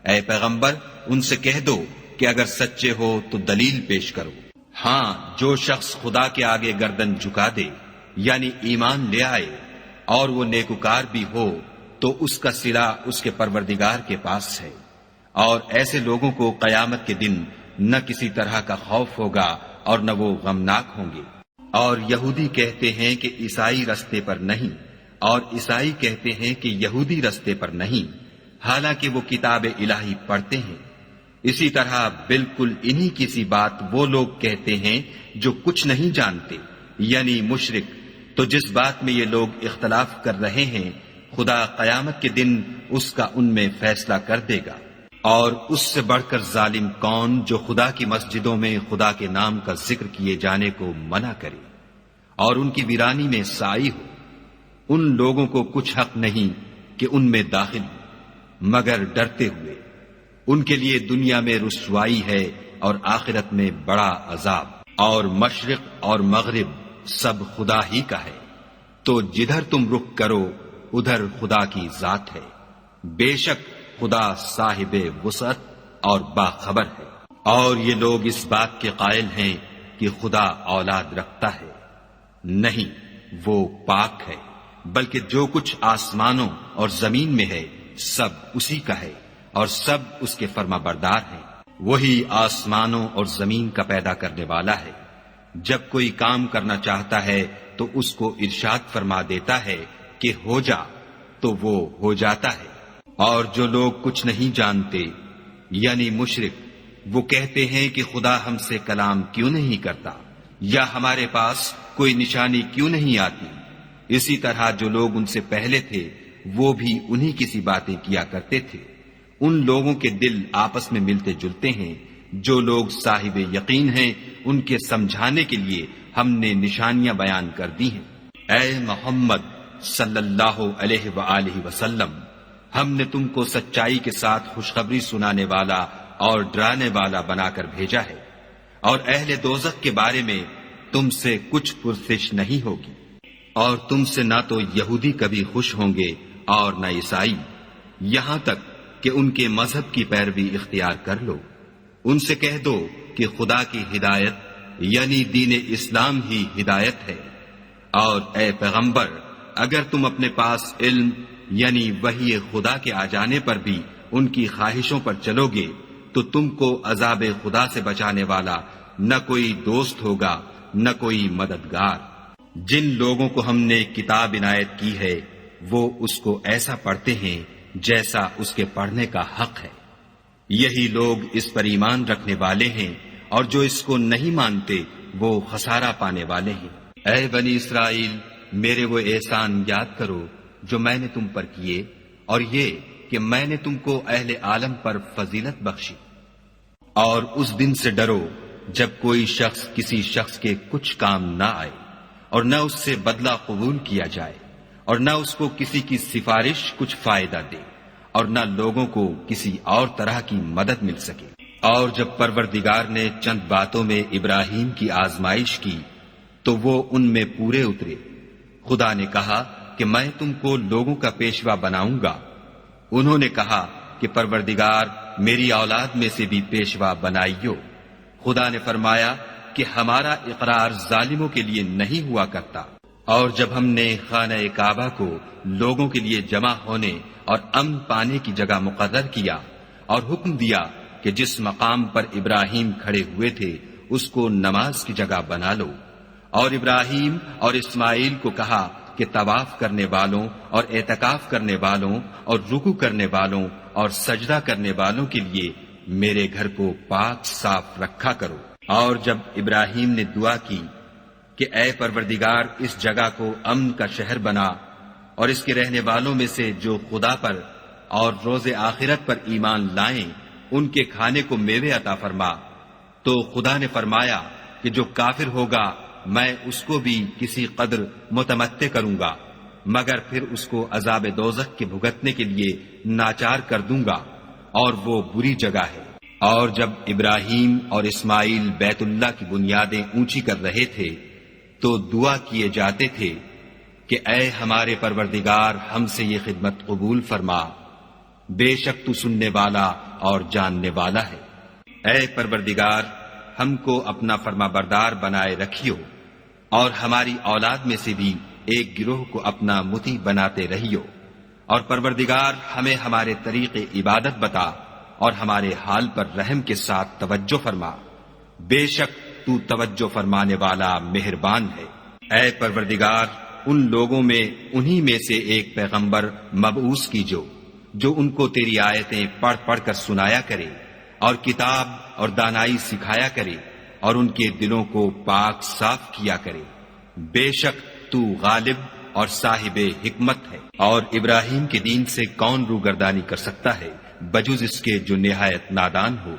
اے پیغمبر، ان سے کہہ دو کہ اگر سچے ہو تو دلیل پیش کرو۔ ہاں، جو شخص خدا کے آگے گردن جھکا دے، یعنی ایمان لے آئے، اور وہ نیکوکار بھی ہو، تو اس کا صلہ اس کے پروردگار کے پاس ہے۔ اور ایسے لوگوں کو قیامت کے دن نہ کسی طرح کا خوف ہوگا اور نہ وہ غمناک ہوں گے۔ اور یہودی کہتے ہیں کہ عیسائی رستے پر نہیں، اور عیسائی کہتے ہیں کہ یہودی رستے پر نہیں، حالانکہ وہ کتاب الہی پڑھتے ہیں۔ اسی طرح بالکل انہی کی سی بات وہ لوگ کہتے ہیں جو کچھ نہیں جانتے، یعنی مشرک۔ تو جس بات میں یہ لوگ اختلاف کر رہے ہیں، خدا قیامت کے دن اس کا ان میں فیصلہ کر دے گا۔ اور اس سے بڑھ کر ظالم کون جو خدا کی مسجدوں میں خدا کے نام کا ذکر کیے جانے کو منع کرے اور ان کی ویرانی میں سائی ہو۔ ان لوگوں کو کچھ حق نہیں کہ ان میں داخل ہو مگر ڈرتے ہوئے۔ ان کے لیے دنیا میں رسوائی ہے اور آخرت میں بڑا عذاب۔ اور مشرق اور مغرب سب خدا ہی کا ہے، تو جدھر تم رخ کرو ادھر خدا کی ذات ہے۔ بے شک خدا صاحب وسعت اور باخبر ہے۔ اور یہ لوگ اس بات کے قائل ہیں کہ خدا اولاد رکھتا ہے۔ نہیں، وہ پاک ہے، بلکہ جو کچھ آسمانوں اور زمین میں ہے سب اسی کا ہے، اور سب اس کے فرما بردار ہیں۔ وہی آسمانوں اور زمین کا پیدا کرنے والا ہے۔ جب کوئی کام کرنا چاہتا ہے تو اس کو ارشاد فرما دیتا ہے کہ ہو جا، تو وہ ہو جاتا ہے۔ اور جو لوگ کچھ نہیں جانتے، یعنی مشرک، وہ کہتے ہیں کہ خدا ہم سے کلام کیوں نہیں کرتا، یا ہمارے پاس کوئی نشانی کیوں نہیں آتی۔ اسی طرح جو لوگ ان سے پہلے تھے وہ بھی انہی کی سی باتیں کیا کرتے تھے۔ ان لوگوں کے دل آپس میں ملتے جلتے ہیں۔ جو لوگ صاحب یقین ہیں ان کے سمجھانے کے لیے ہم نے نشانیاں بیان کر دی ہیں۔ اے محمد صلی اللہ علیہ وآلہ وسلم، ہم نے تم کو سچائی کے ساتھ خوشخبری سنانے والا اور ڈرانے والا بنا کر بھیجا ہے، اور اہل دوزخ کے بارے میں تم سے کچھ پرسش نہیں ہوگی۔ اور تم سے نہ تو یہودی کبھی خوش ہوں گے اور نہ عیسائی، یہاں تک کہ ان کے مذہب کی پیروی اختیار کر لو۔ ان سے کہہ دو کہ خدا کی ہدایت یعنی دین اسلام ہی ہدایت ہے۔ اور اے پیغمبر، اگر تم اپنے پاس علم یعنی وحی خدا کے آ جانے پر بھی ان کی خواہشوں پر چلو گے تو تم کو عذاب خدا سے بچانے والا نہ کوئی دوست ہوگا نہ کوئی مددگار۔ جن لوگوں کو ہم نے کتاب عنایت کی ہے وہ اس کو ایسا پڑھتے ہیں جیسا اس کے پڑھنے کا حق ہے۔ یہی لوگ اس پر ایمان رکھنے والے ہیں، اور جو اس کو نہیں مانتے وہ خسارہ پانے والے ہیں۔ اے بنی اسرائیل، میرے وہ احسان یاد کرو جو میں نے تم پر کیے، اور یہ کہ میں نے تم کو اہل عالم پر فضیلت بخشی۔ اور اس دن سے ڈرو جب کوئی شخص کسی شخص کے کچھ کام نہ آئے، اور نہ اس سے بدلہ قبول کیا جائے، اور نہ اس کو کسی کی سفارش کچھ فائدہ دے، اور نہ لوگوں کو کسی اور طرح کی مدد مل سکے۔ اور جب پروردگار نے چند باتوں میں ابراہیم کی آزمائش کی تو وہ ان میں پورے اترے۔ خدا نے کہا کہ میں تم کو لوگوں کا پیشوا بناؤں گا۔ انہوں نے کہا کہ پروردگار میری اولاد میں سے بھی پیشوا بنائیو۔ خدا نے فرمایا کہ ہمارا اقرار ظالموں کے لیے نہیں ہوا کرتا۔ اور جب ہم نے خانہ کعبہ کو لوگوں کے لیے جمع ہونے اور امن پانے کی جگہ مقرر کیا اور حکم دیا کہ جس مقام پر ابراہیم کھڑے ہوئے تھے اس کو نماز کی جگہ بنا لو، اور ابراہیم اور اسماعیل کو کہا کہ طواف کرنے والوں اور اعتکاف کرنے والوں اور رکوع کرنے والوں اور سجدہ کرنے والوں کے لیے میرے گھر کو پاک صاف رکھا کرو۔ اور جب ابراہیم نے دعا کی کہ اے پروردگار اس جگہ کو امن کا شہر بنا، اور اس کے رہنے والوں میں سے جو خدا پر اور روز آخرت پر ایمان لائیں ان کے کھانے کو میوے عطا فرما، تو خدا نے فرمایا کہ جو کافر ہوگا میں اس کو بھی کسی قدر متمتع کروں گا، مگر پھر اس کو عذاب دوزخ کے بھگتنے کے لیے ناچار کر دوں گا، اور وہ بری جگہ ہے۔ اور جب ابراہیم اور اسماعیل بیت اللہ کی بنیادیں اونچی کر رہے تھے تو دعا کیے جاتے تھے کہ اے ہمارے پروردگار ہم سے یہ خدمت قبول فرما، بے شک تو سننے والا اور جاننے والا ہے۔ اے پروردگار ہم کو اپنا فرما بردار بنائے رکھیو، اور ہماری اولاد میں سے بھی ایک گروہ کو اپنا مطیع بناتے رہیو، اور پروردگار ہمیں ہمارے طریق عبادت بتا اور ہمارے حال پر رحم کے ساتھ توجہ فرما، بے شک تو توجہ فرمانے والا مہربان ہے۔ اے پروردگار ان لوگوں میں انہی میں سے ایک پیغمبر مبعوث کیجو جو ان کو تیری آیتیں پڑھ پڑھ کر سنایا کرے اور کتاب اور دانائی سکھایا کرے اور ان کے دلوں کو پاک صاف کیا کرے، بے شک تو غالب اور صاحب حکمت ہے۔ اور ابراہیم کے دین سے کون روگردانی کر سکتا ہے بجز اس کے جو نہایت نادان ہو۔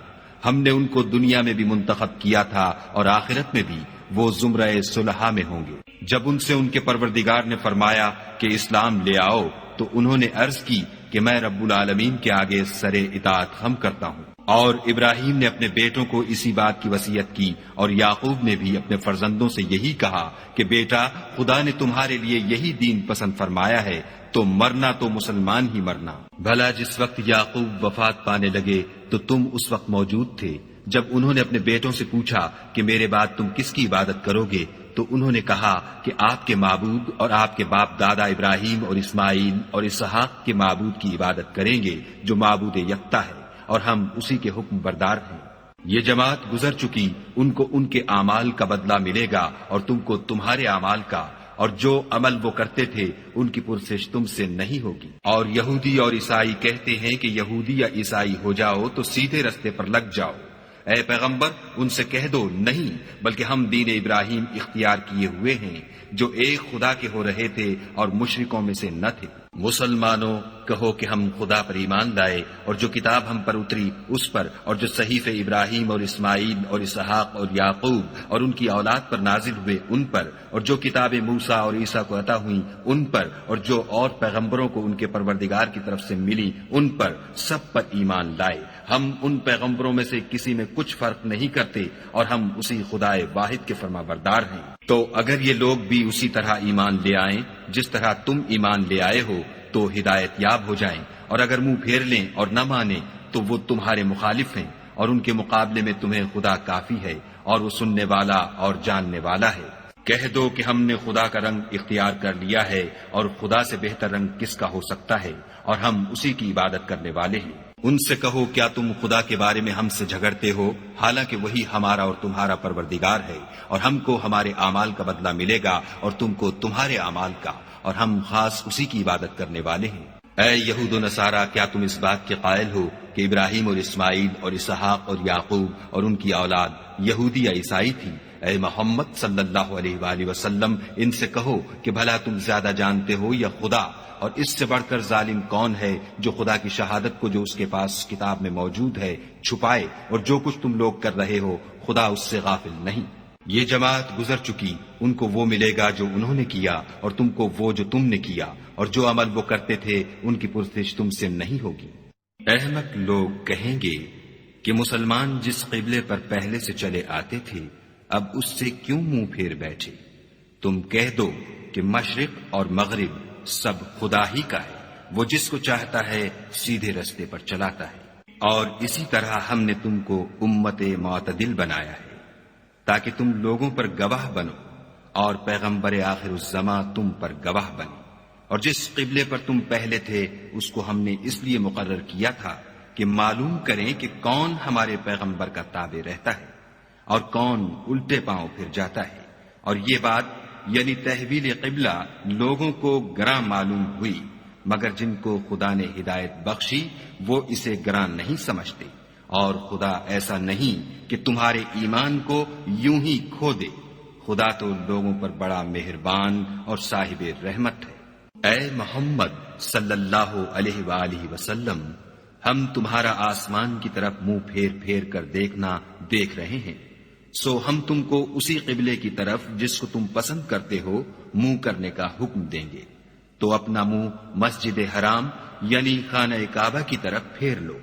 ہم نے ان کو دنیا میں بھی منتخب کیا تھا اور آخرت میں بھی وہ زمرہ صلحاء میں ہوں گے۔ جب ان سے ان کے پروردگار نے فرمایا کہ اسلام لے آؤ تو انہوں نے عرض کی کہ میں رب العالمین کے آگے سر اطاعت خم کرتا ہوں۔ اور ابراہیم نے اپنے بیٹوں کو اسی بات کی وصیت کی، اور یعقوب نے بھی اپنے فرزندوں سے یہی کہا کہ بیٹا خدا نے تمہارے لیے یہی دین پسند فرمایا ہے تو مرنا تو مسلمان ہی مرنا۔ بھلا جس وقت یعقوب وفات پانے لگے تو تم اس وقت موجود تھے جب انہوں نے اپنے بیٹوں سے پوچھا کہ میرے بعد تم کس کی عبادت کرو گے، تو انہوں نے کہا کہ آپ کے معبود اور آپ کے باپ دادا ابراہیم اور اسماعیل اور اسحاق کے معبود کی عبادت کریں گے جو معبود یکتا ہے، اور ہم اسی کے حکم بردار ہیں۔ یہ جماعت گزر چکی، ان کو ان کے اعمال کا بدلہ ملے گا اور تم کو تمہارے اعمال کا، اور جو عمل وہ کرتے تھے ان کی پرسش تم سے نہیں ہوگی۔ اور یہودی اور عیسائی کہتے ہیں کہ یہودی یا عیسائی ہو جاؤ تو سیدھے رستے پر لگ جاؤ۔ اے پیغمبر ان سے کہہ دو نہیں، بلکہ ہم دین ابراہیم اختیار کیے ہوئے ہیں جو ایک خدا کے ہو رہے تھے اور مشرکوں میں سے نہ تھے۔ مسلمانوں کہو کہ ہم خدا پر ایمان لائے اور جو کتاب ہم پر اتری اس پر، اور جو صحیفے ابراہیم اور اسماعیل اور اسحاق اور یعقوب اور ان کی اولاد پر نازل ہوئے ان پر، اور جو کتابیں موسیٰ اور عیسیٰ کو عطا ہوئیں ان پر، اور جو اور پیغمبروں کو ان کے پروردگار کی طرف سے ملی ان پر، سب پر ایمان لائے۔ ہم ان پیغمبروں میں سے کسی میں کچھ فرق نہیں کرتے اور ہم اسی خدائے واحد کے فرما بردار ہیں۔ تو اگر یہ لوگ بھی اسی طرح ایمان لے آئیں جس طرح تم ایمان لے آئے ہو تو ہدایت یاب ہو جائیں، اور اگر منہ پھیر لیں اور نہ مانیں تو وہ تمہارے مخالف ہیں، اور ان کے مقابلے میں تمہیں خدا کافی ہے اور وہ سننے والا اور جاننے والا ہے۔ کہہ دو کہ ہم نے خدا کا رنگ اختیار کر لیا ہے، اور خدا سے بہتر رنگ کس کا ہو سکتا ہے، اور ہم اسی کی عبادت کرنے والے ہیں۔ ان سے کہو کیا تم خدا کے بارے میں ہم سے جھگڑتے ہو، حالانکہ وہی ہمارا اور تمہارا پروردگار ہے، اور ہم کو ہمارے اعمال کا بدلہ ملے گا اور تم کو تمہارے اعمال کا، اور ہم خاص اسی کی عبادت کرنے والے ہیں۔ اے یہود و نصارہ کیا تم اس بات کے قائل ہو کہ ابراہیم اور اسماعیل اور اسحاق اور یعقوب اور ان کی اولاد یہودی یا عیسائی تھی؟ اے محمد صلی اللہ علیہ وآلہ وسلم ان سے کہو کہ بھلا تم زیادہ جانتے ہو یا خدا، اور اس سے بڑھ کر ظالم کون ہے جو خدا کی شہادت کو جو اس کے پاس کتاب میں موجود ہے چھپائے، اور جو کچھ تم لوگ کر رہے ہو خدا اس سے غافل نہیں۔ یہ جماعت گزر چکی، ان کو وہ ملے گا جو انہوں نے کیا، اور تم کو وہ جو تم نے کیا، اور جو عمل وہ کرتے تھے ان کی پرسش تم سے نہیں ہوگی۔ احمق لوگ کہیں گے کہ مسلمان جس قبلے پر پہلے سے چلے آتے تھے اب اس سے کیوں منہ پھیر بیٹھے؟ تم کہہ دو کہ مشرق اور مغرب سب خدا ہی کا ہے، وہ جس کو چاہتا ہے سیدھے رستے پر چلاتا ہے، اور اسی طرح ہم نے تم کو امت معتدل بنایا ہے تاکہ تم لوگوں پر گواہ بنو اور پیغمبر آخر الزماں تم پر گواہ بنے۔ اور جس قبلے پر تم پہلے تھے اس کو ہم نے اس لیے مقرر کیا تھا کہ معلوم کریں کہ کون ہمارے پیغمبر کا تابع رہتا ہے اور کون الٹے پاؤں پھر جاتا ہے۔ اور یہ بات یعنی تحویل قبلہ لوگوں کو گراں معلوم ہوئی، مگر جن کو خدا نے ہدایت بخشی وہ اسے گراں نہیں سمجھتے، اور خدا ایسا نہیں کہ تمہارے ایمان کو یوں ہی کھو دے، خدا تو لوگوں پر بڑا مہربان اور صاحب رحمت ہے۔ اے محمد صلی اللہ علیہ وآلہ وسلم ہم تمہارا آسمان کی طرف منہ پھیر پھیر کر دیکھنا دیکھ رہے ہیں، سو ہم تم کو اسی قبلے کی طرف جس کو تم پسند کرتے ہو منہ کرنے کا حکم دیں گے، تو اپنا منہ مسجد حرام یعنی خانہ کعبہ کی طرف پھیر لو،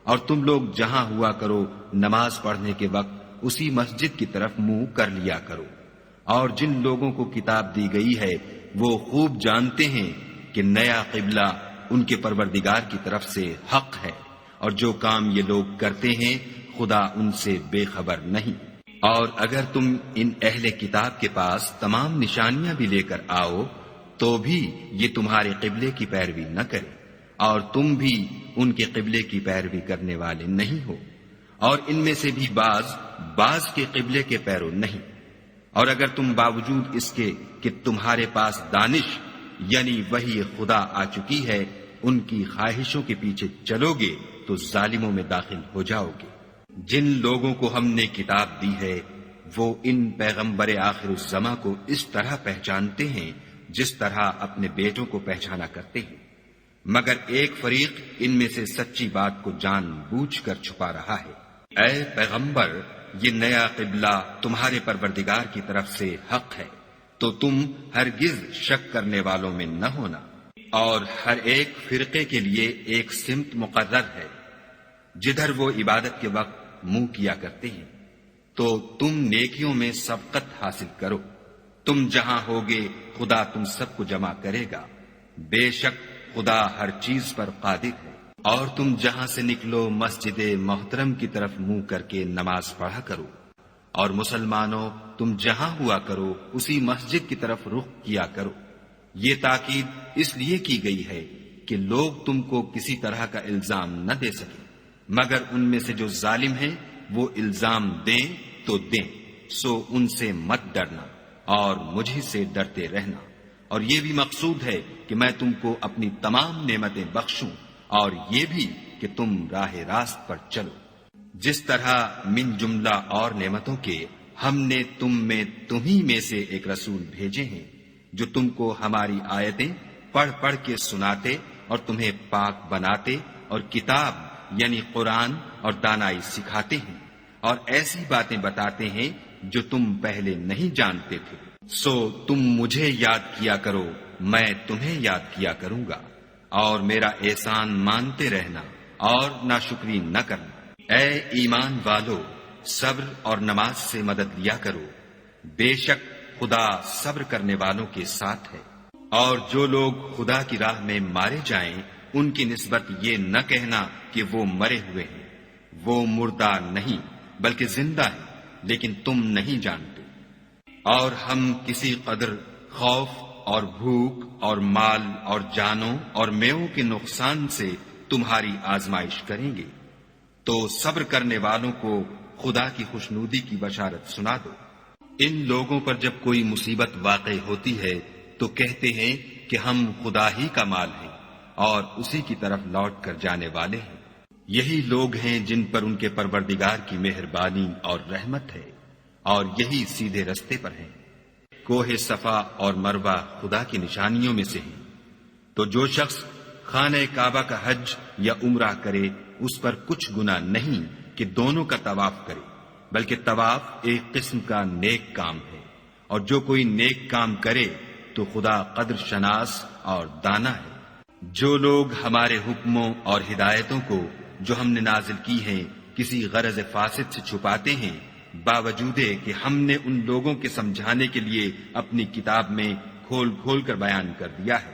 اور تم لوگ جہاں ہوا کرو نماز پڑھنے کے وقت اسی مسجد کی طرف منہ کر لیا کرو۔ اور جن لوگوں کو کتاب دی گئی ہے وہ خوب جانتے ہیں کہ نیا قبلہ ان کے پروردگار کی طرف سے حق ہے، اور جو کام یہ لوگ کرتے ہیں خدا ان سے بے خبر نہیں۔ اور اگر تم ان اہل کتاب کے پاس تمام نشانیاں بھی لے کر آؤ تو بھی یہ تمہارے قبلے کی پیروی نہ کرے، اور تم بھی ان کے قبلے کی پیروی کرنے والے نہیں ہو، اور ان میں سے بھی بعض کے قبلے کے پیرو نہیں۔ اور اگر تم باوجود اس کے کہ تمہارے پاس دانش یعنی وحی خدا آ چکی ہے ان کی خواہشوں کے پیچھے چلو گے تو ظالموں میں داخل ہو جاؤ گے۔ جن لوگوں کو ہم نے کتاب دی ہے وہ ان پیغمبر آخر الزماں کو اس طرح پہچانتے ہیں جس طرح اپنے بیٹوں کو پہچانا کرتے ہیں، مگر ایک فریق ان میں سے سچی بات کو جان بوجھ کر چھپا رہا ہے۔ اے پیغمبر یہ نیا قبلہ تمہارے پروردگار کی طرف سے حق ہے، تو تم ہرگز شک کرنے والوں میں نہ ہونا، اور ہر ایک فرقے کے لیے ایک سمت مقرر ہے جدھر وہ عبادت کے وقت منہ کیا کرتے ہیں، تو تم نیکیوں میں سبقت حاصل کرو، تم جہاں ہوگے خدا تم سب کو جمع کرے گا، بے شک خدا ہر چیز پر قادر ہے۔ اور تم جہاں سے نکلو مسجد محترم کی طرف منہ کر کے نماز پڑھا کرو، اور مسلمانوں تم جہاں ہوا کرو اسی مسجد کی طرف رخ کیا کرو۔ یہ تاکید اس لیے کی گئی ہے کہ لوگ تم کو کسی طرح کا الزام نہ دے سکے، مگر ان میں سے جو ظالم ہیں وہ الزام دیں تو دیں، سو ان سے مت ڈرنا اور مجھ سے ڈرتے رہنا۔ اور یہ بھی مقصود ہے کہ میں تم کو اپنی تمام نعمتیں بخشوں، اور یہ بھی کہ تم راہ راست پر چلو۔ جس طرح من جملہ اور نعمتوں کے ہم نے تمہیں میں سے ایک رسول بھیجے ہیں جو تم کو ہماری آیتیں پڑھ پڑھ کے سناتے اور تمہیں پاک بناتے اور کتاب یعنی قرآن اور دانائی سکھاتے ہیں، اور ایسی باتیں بتاتے ہیں جو تم پہلے نہیں جانتے تھے، سو تم مجھے یاد کیا کرو میں تمہیں یاد کیا کروں گا، اور میرا احسان مانتے رہنا اور ناشکری نہ کرنا۔ اے ایمان والو صبر اور نماز سے مدد لیا کرو، بے شک خدا صبر کرنے والوں کے ساتھ ہے۔ اور جو لوگ خدا کی راہ میں مارے جائیں ان کی نسبت یہ نہ کہنا کہ وہ مرے ہوئے ہیں، وہ مردہ نہیں بلکہ زندہ ہیں، لیکن تم نہیں جانتے۔ اور ہم کسی قدر خوف اور بھوک اور مال اور جانوں اور میووں کے نقصان سے تمہاری آزمائش کریں گے، تو صبر کرنے والوں کو خدا کی خوشنودی کی بشارت سنا دو۔ ان لوگوں پر جب کوئی مصیبت واقع ہوتی ہے تو کہتے ہیں کہ ہم خدا ہی کا مال ہیں اور اسی کی طرف لوٹ کر جانے والے ہیں۔ یہی لوگ ہیں جن پر ان کے پروردگار کی مہربانی اور رحمت ہے، اور یہی سیدھے رستے پر ہیں۔ کوہ صفا اور مروہ خدا کی نشانیوں میں سے ہیں، تو جو شخص خانہ کعبہ کا حج یا عمرہ کرے اس پر کچھ گناہ نہیں کہ دونوں کا طواف کرے، بلکہ طواف ایک قسم کا نیک کام ہے، اور جو کوئی نیک کام کرے تو خدا قدر شناس اور دانا ہے۔ جو لوگ ہمارے حکموں اور ہدایتوں کو جو ہم نے نازل کی ہیں کسی غرض فاسد سے چھپاتے ہیں، باوجود کہ ہم نے ان لوگوں کے سمجھانے کے لیے اپنی کتاب میں کھول کھول کر بیان کر دیا ہے،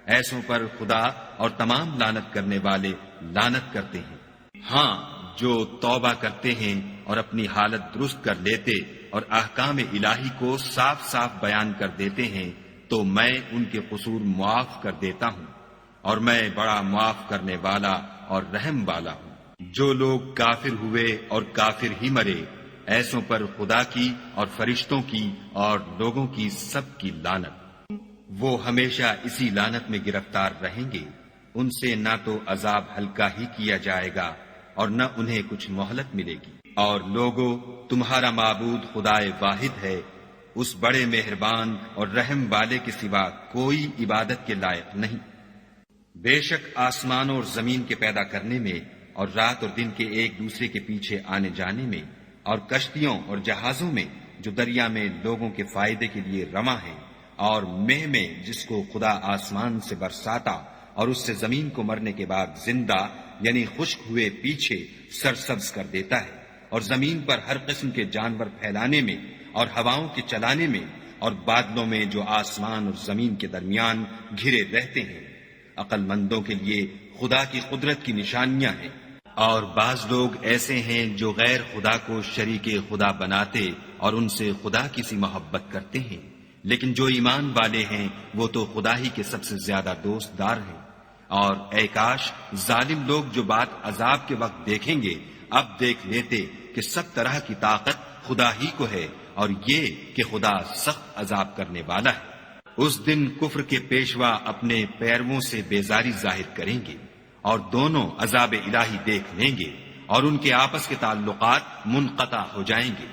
ایسوں پر خدا اور تمام لعنت کرنے والے لعنت کرتے ہیں۔ ہاں، جو توبہ کرتے ہیں اور اپنی حالت درست کر لیتے اور احکام الہی کو صاف صاف بیان کر دیتے ہیں تو میں ان کے قصور معاف کر دیتا ہوں، اور میں بڑا معاف کرنے والا اور رحم والا ہوں۔ جو لوگ کافر ہوئے اور کافر ہی مرے، ایسوں پر خدا کی اور فرشتوں کی اور لوگوں کی سب کی لعنت۔ وہ ہمیشہ اسی لعنت میں گرفتار رہیں گے، ان سے نہ تو عذاب ہلکا ہی کیا جائے گا اور نہ انہیں کچھ مہلت ملے گی۔ اور لوگو، تمہارا معبود خدائے واحد ہے، اس بڑے مہربان اور رحم والے کے سوا کوئی عبادت کے لائق نہیں۔ بے شک آسمانوں اور زمین کے پیدا کرنے میں اور رات اور دن کے ایک دوسرے کے پیچھے آنے جانے میں اور کشتیوں اور جہازوں میں جو دریا میں لوگوں کے فائدے کے لیے رواں ہیں، اور مہ میں جس کو خدا آسمان سے برساتا اور اس سے زمین کو مرنے کے بعد زندہ یعنی خشک ہوئے پیچھے سرسبز کر دیتا ہے، اور زمین پر ہر قسم کے جانور پھیلانے میں اور ہواؤں کے چلانے میں اور بادلوں میں جو آسمان اور زمین کے درمیان گھرے رہتے ہیں۔ عقل مندوں کے لیے خدا کی قدرت کی نشانیاں ہیں۔ اور بعض لوگ ایسے ہیں جو غیر خدا کو شریک خدا بناتے اور ان سے خدا کی سی محبت کرتے ہیں، لیکن جو ایمان والے ہیں وہ تو خدا ہی کے سب سے زیادہ دوست دار ہیں۔ اور اے کاش ظالم لوگ جو بات عذاب کے وقت دیکھیں گے اب دیکھ لیتے کہ سب طرح کی طاقت خدا ہی کو ہے، اور یہ کہ خدا سخت عذاب کرنے والا ہے۔ اس دن کفر کے پیشوا اپنے پیرووں سے بیزاری ظاہر کریں گے اور دونوں عذاب الہی دیکھ لیں گے اور ان کے آپس کے تعلقات منقطع ہو جائیں گے۔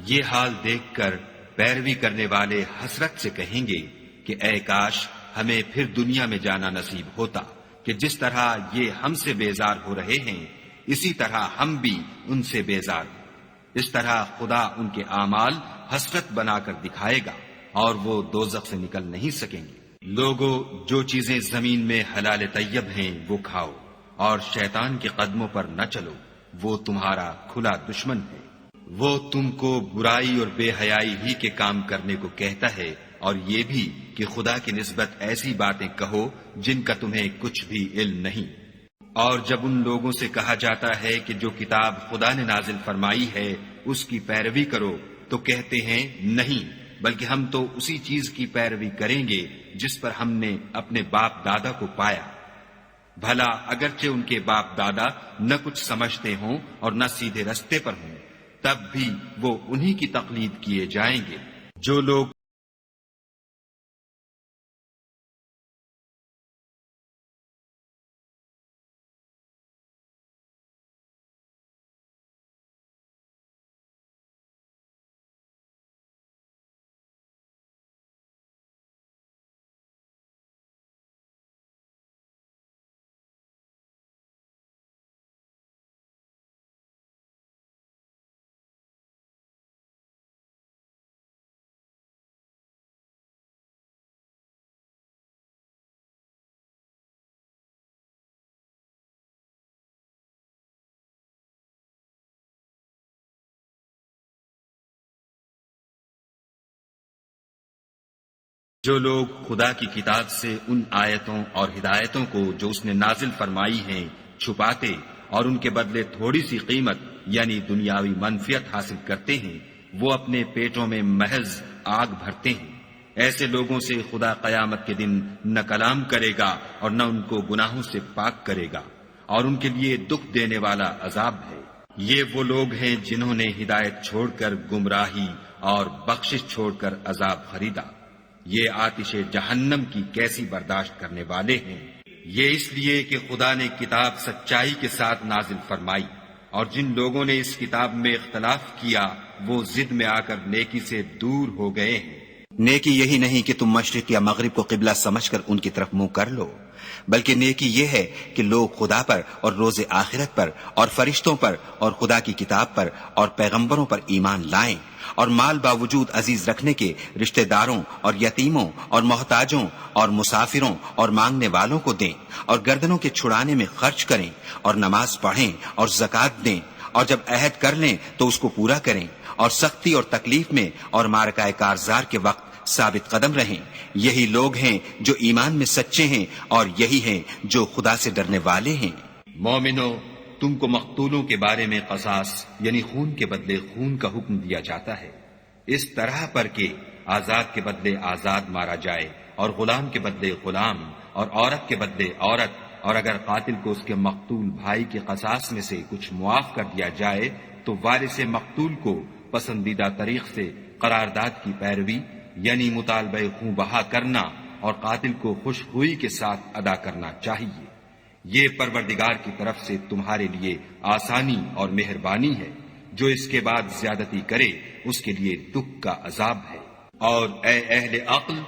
یہ حال دیکھ کر پیروی کرنے والے حسرت سے کہیں گے کہ اے کاش ہمیں پھر دنیا میں جانا نصیب ہوتا کہ جس طرح یہ ہم سے بیزار ہو رہے ہیں اسی طرح ہم بھی ان سے بیزار ہیں۔ اس طرح خدا ان کے اعمال حسرت بنا کر دکھائے گا اور وہ دوزخ سے نکل نہیں سکیں گے۔ لوگو، جو چیزیں زمین میں حلال طیب ہیں وہ کھاؤ، اور شیطان کے قدموں پر نہ چلو، وہ تمہارا کھلا دشمن ہے۔ وہ تم کو برائی اور بے حیائی ہی کے کام کرنے کو کہتا ہے، اور یہ بھی کہ خدا کی نسبت ایسی باتیں کہو جن کا تمہیں کچھ بھی علم نہیں۔ اور جب ان لوگوں سے کہا جاتا ہے کہ جو کتاب خدا نے نازل فرمائی ہے اس کی پیروی کرو تو کہتے ہیں نہیں، بلکہ ہم تو اسی چیز کی پیروی کریں گے جس پر ہم نے اپنے باپ دادا کو پایا۔ بھلا اگرچہ ان کے باپ دادا نہ کچھ سمجھتے ہوں اور نہ سیدھے رستے پر ہوں، تب بھی وہ انہی کی تقلید کیے جائیں گے۔ جو لوگ خدا کی کتاب سے ان آیتوں اور ہدایتوں کو جو اس نے نازل فرمائی ہیں چھپاتے اور ان کے بدلے تھوڑی سی قیمت یعنی دنیاوی منفیت حاصل کرتے ہیں، وہ اپنے پیٹوں میں محض آگ بھرتے ہیں۔ ایسے لوگوں سے خدا قیامت کے دن نہ کلام کرے گا اور نہ ان کو گناہوں سے پاک کرے گا، اور ان کے لیے دکھ دینے والا عذاب ہے۔ یہ وہ لوگ ہیں جنہوں نے ہدایت چھوڑ کر گمراہی اور بخشش چھوڑ کر عذاب خریدا۔ یہ آتش جہنم کی کیسی برداشت کرنے والے ہیں۔ یہ اس لیے کہ خدا نے کتاب سچائی کے ساتھ نازل فرمائی اور جن لوگوں نے اس کتاب میں اختلاف کیا وہ ضد میں آ کر نیکی سے دور ہو گئے ہیں۔ نیکی یہی نہیں کہ تم مشرق یا مغرب کو قبلہ سمجھ کر ان کی طرف منہ کر لو، بلکہ نیکی یہ ہے کہ لوگ خدا پر اور روز آخرت پر اور فرشتوں پر اور خدا کی کتاب پر اور پیغمبروں پر ایمان لائیں، اور مال باوجود عزیز رکھنے کے رشتہ داروں اور یتیموں اور محتاجوں اور مسافروں اور مانگنے والوں کو دیں، اور گردنوں کے چھڑانے میں خرچ کریں، اور نماز پڑھیں اور زکوٰۃ دیں، اور جب عہد کر لیں تو اس کو پورا کریں، اور سختی اور تکلیف میں اور معرکہ کارزار کے وقت ثابت قدم رہیں۔ یہی لوگ ہیں جو ایمان میں سچے ہیں، اور یہی ہیں جو خدا سے ڈرنے والے ہیں۔ مومنو، تم کو مقتولوں کے بارے میں قصاص یعنی خون کے بدلے خون کا حکم دیا جاتا ہے، اس طرح پر کہ آزاد کے بدلے آزاد مارا جائے، اور غلام کے بدلے غلام، اور عورت کے بدلے عورت، اور اگر قاتل کو اس کے مقتول بھائی کے قصاص میں سے کچھ معاف کر دیا جائے تو وارث مقتول کو پسندیدہ طریق سے قرارداد کی پیروی یعنی مطالبہ خون بہا کرنا اور قاتل کو خوش ہوئی کے ساتھ ادا کرنا چاہیے۔ یہ پروردگار کی طرف سے تمہارے لیے آسانی اور مہربانی ہے، جو اس کے بعد زیادتی کرے اس کے لیے دکھ کا عذاب ہے۔ اور اے اہل عقل،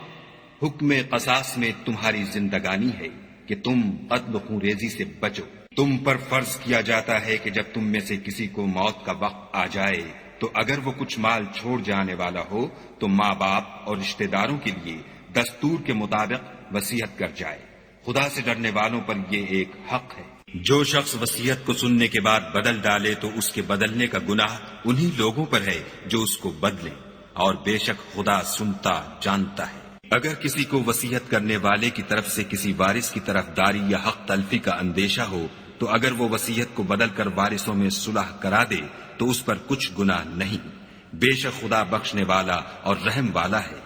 حکم قصاص میں تمہاری زندگانی ہے کہ تم قتل و خون ریزی سے بچو۔ تم پر فرض کیا جاتا ہے کہ جب تم میں سے کسی کو موت کا وقت آ جائے تو اگر وہ کچھ مال چھوڑ جانے والا ہو تو ماں باپ اور رشتہ داروں کے لیے دستور کے مطابق وصیت کر جائے۔ خدا سے ڈرنے والوں پر یہ ایک حق ہے۔ جو شخص وصیت کو سننے کے بعد بدل ڈالے تو اس کے بدلنے کا گناہ انہی لوگوں پر ہے جو اس کو بدلیں، اور بے شک خدا سنتا جانتا ہے۔ اگر کسی کو وصیت کرنے والے کی طرف سے کسی وارث کی طرف داری یا حق تلفی کا اندیشہ ہو تو اگر وہ وصیت کو بدل کر وارثوں میں صلح کرا دے تو اس پر کچھ گناہ نہیں، بے شک خدا بخشنے والا اور رحم والا ہے۔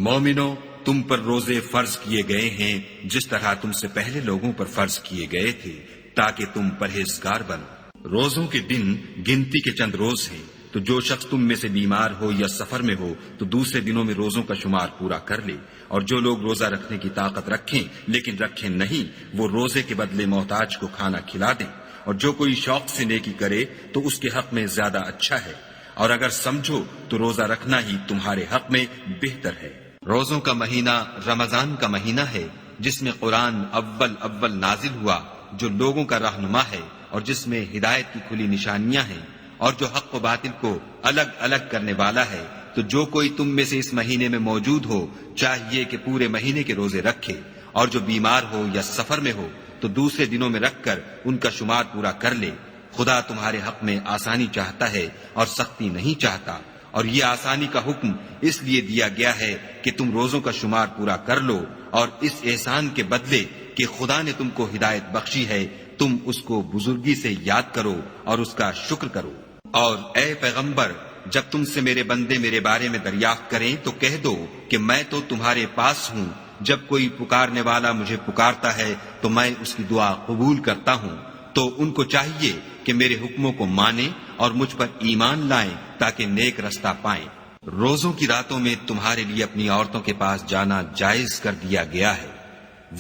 مومنو، تم پر روزے فرض کیے گئے ہیں جس طرح تم سے پہلے لوگوں پر فرض کیے گئے تھے تاکہ تم پرہیزگار بنو۔ روزوں کے دن گنتی کے چند روز ہیں، تو جو شخص تم میں سے بیمار ہو یا سفر میں ہو تو دوسرے دنوں میں روزوں کا شمار پورا کر لے، اور جو لوگ روزہ رکھنے کی طاقت رکھیں لیکن رکھیں نہیں وہ روزے کے بدلے محتاج کو کھانا کھلا دیں، اور جو کوئی شوق سے نیکی کرے تو اس کے حق میں زیادہ اچھا ہے، اور اگر سمجھو تو روزہ رکھنا ہی تمہارے حق میں بہتر ہے۔ روزوں کا مہینہ رمضان کا مہینہ ہے جس میں قرآن اول نازل ہوا، جو لوگوں کا رہنما ہے اور جس میں ہدایت کی کھلی نشانیاں ہیں، اور جو حق و باطل کو الگ الگ کرنے والا ہے۔ تو جو کوئی تم میں سے اس مہینے میں موجود ہو چاہیے کہ پورے مہینے کے روزے رکھے، اور جو بیمار ہو یا سفر میں ہو تو دوسرے دنوں میں رکھ کر ان کا شمار پورا کر لے۔ خدا تمہارے حق میں آسانی چاہتا ہے اور سختی نہیں چاہتا، اور یہ آسانی کا حکم اس لیے دیا گیا ہے کہ تم روزوں کا شمار پورا کر لو، اور اس احسان کے بدلے کہ خدا نے تم کو ہدایت بخشی ہے تم اس کو بزرگی سے یاد کرو اور اس کا شکر کرو۔ اور اے پیغمبر، جب تم سے میرے بندے میرے بارے میں دریافت کریں تو کہہ دو کہ میں تو تمہارے پاس ہوں، جب کوئی پکارنے والا مجھے پکارتا ہے تو میں اس کی دعا قبول کرتا ہوں۔ تو ان کو چاہیے کہ میرے حکموں کو مانیں اور مجھ پر ایمان لائیں تاکہ نیک رستہ پائیں۔ روزوں کی راتوں میں تمہارے لیے اپنی عورتوں کے پاس جانا جائز کر دیا گیا ہے،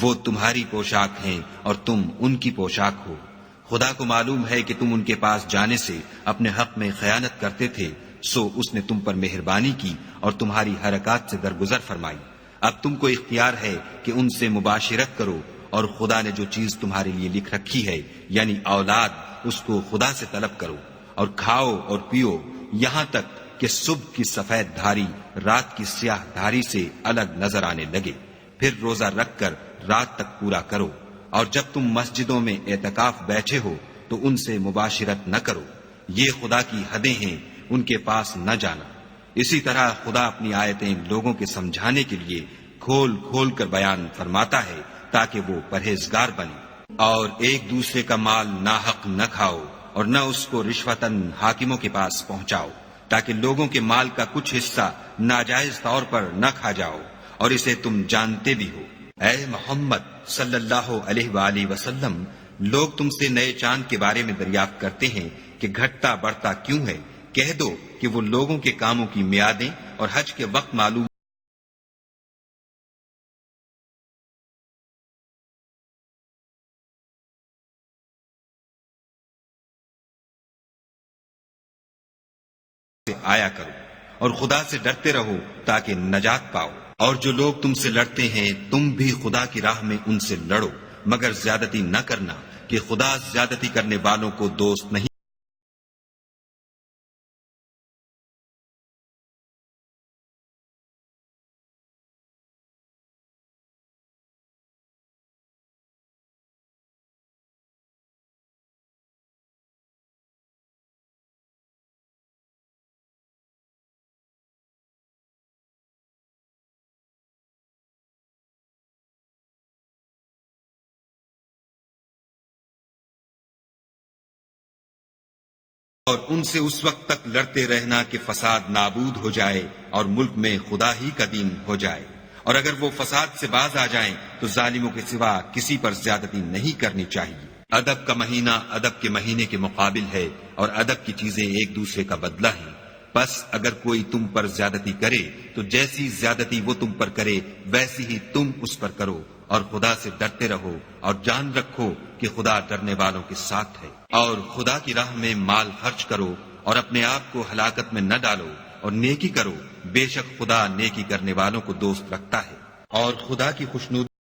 وہ تمہاری پوشاک ہیں اور تم ان کی پوشاک ہو۔ خدا کو معلوم ہے کہ تم ان کے پاس جانے سے اپنے حق میں خیانت کرتے تھے، سو اس نے تم پر مہربانی کی اور تمہاری حرکات سے درگزر فرمائی۔ اب تم کو اختیار ہے کہ ان سے مباشرت کرو، اور خدا نے جو چیز تمہارے لیے لکھ رکھی ہے یعنی اولاد، اس کو خدا سے طلب کرو، اور کھاؤ اور پیو یہاں تک کہ صبح کی سفید دھاری رات کی سیاہ دھاری سے الگ نظر آنے لگے، پھر روزہ رکھ کر رات تک پورا کرو۔ اور جب تم مسجدوں میں اعتکاف بیٹھے ہو تو ان سے مباشرت نہ کرو، یہ خدا کی حدیں ہیں، ان کے پاس نہ جانا۔ اسی طرح خدا اپنی آیتیں لوگوں کے سمجھانے کے لیے کھول کھول کر بیان فرماتا ہے تاکہ وہ پرہیزگار بنے۔ اور ایک دوسرے کا مال ناحق نہ کھاؤ، اور نہ اس کو رشوتاً حاکموں کے پاس پہنچاؤ، تاکہ لوگوں کے مال کا کچھ حصہ ناجائز طور پر نہ کھا جاؤ، اور اسے تم جانتے بھی ہو۔ اے محمد صلی اللہ علیہ وآلہ وسلم، لوگ تم سے نئے چاند کے بارے میں دریافت کرتے ہیں کہ گھٹتا بڑھتا کیوں ہے، کہہ دو کہ وہ لوگوں کے کاموں کی میعادیں اور حج کے وقت معلوم سے آیا کرو اور خدا سے ڈرتے رہو تاکہ نجات پاؤ، اور جو لوگ تم سے لڑتے ہیں تم بھی خدا کی راہ میں ان سے لڑو، مگر زیادتی نہ کرنا کہ خدا زیادتی کرنے والوں کو دوست نہیں۔ اور ان سے اس وقت تک لڑتے رہنا کہ فساد نابود ہو جائے اور ملک میں خدا ہی کا دین ہو جائے، اور اگر وہ فساد سے باز آ جائیں تو ظالموں کے سوا کسی پر زیادتی نہیں کرنی چاہیے۔ ادب کا مہینہ ادب کے مہینے کے مقابل ہے، اور ادب کی چیزیں ایک دوسرے کا بدلہ ہیں۔ بس اگر کوئی تم پر زیادتی کرے تو جیسی زیادتی وہ تم پر کرے ویسی ہی تم اس پر کرو، اور خدا سے ڈرتے رہو اور جان رکھو کہ خدا ڈرنے والوں کے ساتھ ہے۔ اور خدا کی راہ میں مال خرچ کرو اور اپنے آپ کو ہلاکت میں نہ ڈالو، اور نیکی کرو، بے شک خدا نیکی کرنے والوں کو دوست رکھتا ہے۔ اور خدا کی خوشنودی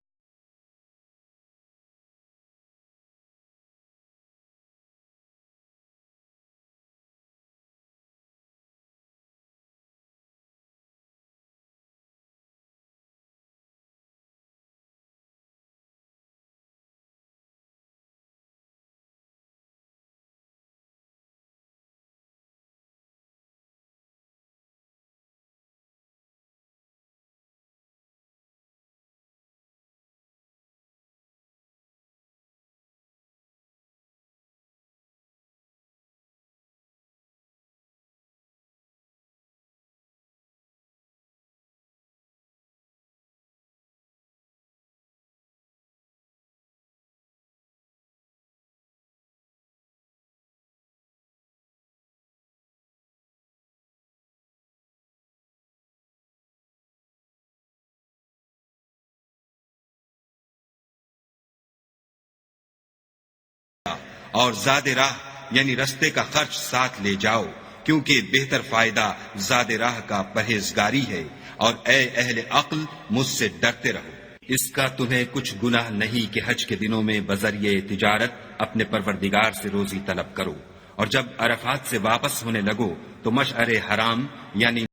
اور زاد راہ یعنی رستے کا خرچ ساتھ لے جاؤ، کیونکہ بہتر فائدہ زاد راہ کا پرہیزگاری ہے۔ اور اے اہل عقل، مجھ سے ڈرتے رہو۔ اس کا تمہیں کچھ گناہ نہیں کہ حج کے دنوں میں بذریعہ تجارت اپنے پروردگار سے روزی طلب کرو، اور جب عرفات سے واپس ہونے لگو تو مشعر حرام یعنی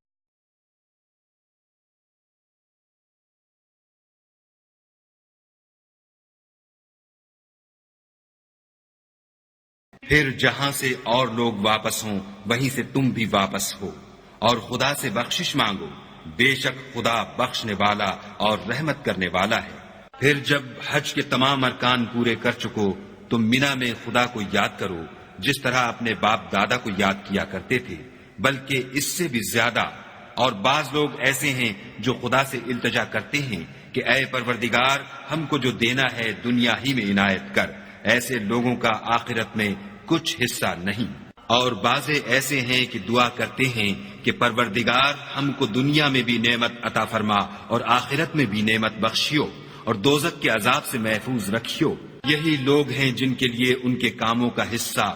پھر جہاں سے اور لوگ واپس ہوں وہیں سے تم بھی واپس ہو، اور خدا سے بخشش مانگو، بے شک خدا بخشنے والا اور رحمت کرنے والا ہے۔ پھر جب حج کے تمام ارکان پورے کر چکو تو مینا میں خدا کو یاد کرو جس طرح اپنے باپ دادا کو یاد کیا کرتے تھے، بلکہ اس سے بھی زیادہ۔ اور بعض لوگ ایسے ہیں جو خدا سے التجا کرتے ہیں کہ اے پروردگار، ہم کو جو دینا ہے دنیا ہی میں عنایت کر۔ ایسے لوگوں کا آخرت میں کچھ حصہ نہیں۔ اور بعض ایسے ہیں کہ دعا کرتے ہیں کہ پروردگار ہم کو دنیا میں بھی نعمت عطا فرما اور آخرت میں بھی نعمت بخشیو اور دوزخ کے عذاب سے محفوظ رکھیو۔ یہی لوگ ہیں جن کے لیے ان کے کاموں کا حصہ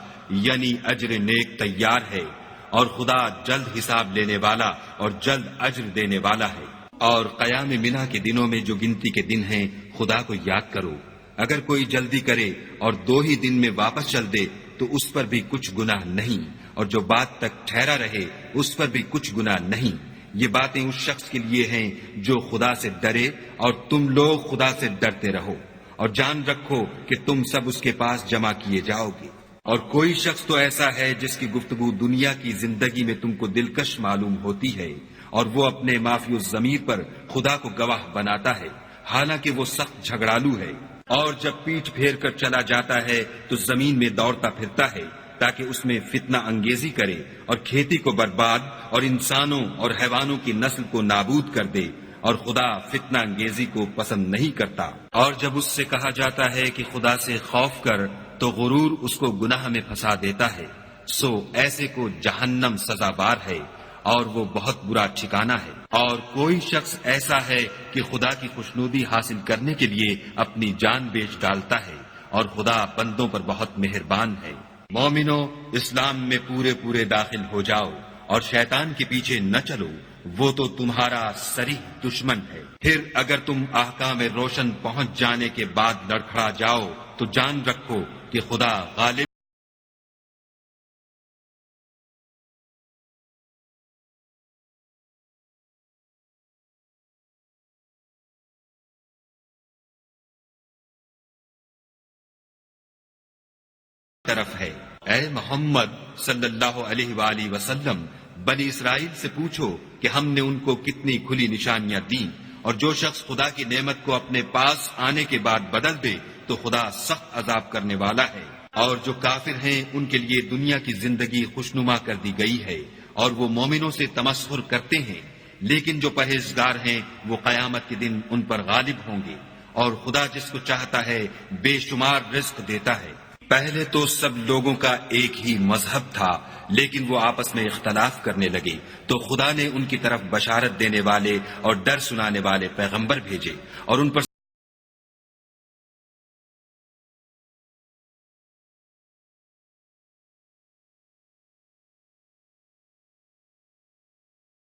یعنی اجر نیک تیار ہے، اور خدا جلد حساب لینے والا اور جلد اجر دینے والا ہے۔ اور قیام منا کے دنوں میں جو گنتی کے دن ہیں خدا کو یاد کرو۔ اگر کوئی جلدی کرے اور 2 ہی دن میں واپس چل دے تو اس پر بھی کچھ گناہ نہیں، اور جو بات تک ٹھہرا رہے اس پر بھی کچھ گناہ نہیں۔ یہ باتیں اس شخص کے لیے ہیں جو خدا سے ڈرے، اور تم لوگ خدا سے ڈرتے رہو، اور جان رکھو کہ تم سب اس کے پاس جمع کیے جاؤ گے۔ اور کوئی شخص تو ایسا ہے جس کی گفتگو دنیا کی زندگی میں تم کو دلکش معلوم ہوتی ہے، اور وہ اپنے معافی الضمیر پر خدا کو گواہ بناتا ہے، حالانکہ وہ سخت جھگڑالو ہے۔ اور جب پیٹھ پھیر کر چلا جاتا ہے تو زمین میں دوڑتا پھرتا ہے تاکہ اس میں فتنہ انگیزی کرے اور کھیتی کو برباد اور انسانوں اور حیوانوں کی نسل کو نابود کر دے، اور خدا فتنہ انگیزی کو پسند نہیں کرتا۔ اور جب اس سے کہا جاتا ہے کہ خدا سے خوف کر تو غرور اس کو گناہ میں پھنسا دیتا ہے، سو ایسے کو جہنم سزاوار ہے اور وہ بہت برا ٹھکانہ ہے۔ اور کوئی شخص ایسا ہے کہ خدا کی خوشنودی حاصل کرنے کے لیے اپنی جان بیچ ڈالتا ہے، اور خدا بندوں پر بہت مہربان ہے۔ مومنو، اسلام میں پورے داخل ہو جاؤ اور شیطان کے پیچھے نہ چلو، وہ تو تمہارا صریح دشمن ہے۔ پھر اگر تم احکام روشن پہنچ جانے کے بعد لڑکھڑا جاؤ تو جان رکھو کہ خدا غالب طرف ہے۔ اے محمد صلی اللہ علیہ وآلہ وسلم، بنی اسرائیل سے پوچھو کہ ہم نے ان کو کتنی کھلی نشانیاں دیں، اور جو شخص خدا کی نعمت کو اپنے پاس آنے کے بعد بدل دے تو خدا سخت عذاب کرنے والا ہے۔ اور جو کافر ہیں ان کے لیے دنیا کی زندگی خوشنما کر دی گئی ہے، اور وہ مومنوں سے تمسخر کرتے ہیں، لیکن جو پرہیزگار ہیں وہ قیامت کے دن ان پر غالب ہوں گے، اور خدا جس کو چاہتا ہے بے شمار رزق دیتا ہے۔ پہلے تو سب لوگوں کا ایک ہی مذہب تھا، لیکن وہ آپس میں اختلاف کرنے لگے تو خدا نے ان کی طرف بشارت دینے والے اور ڈر سنانے والے پیغمبر بھیجے، اور ان پر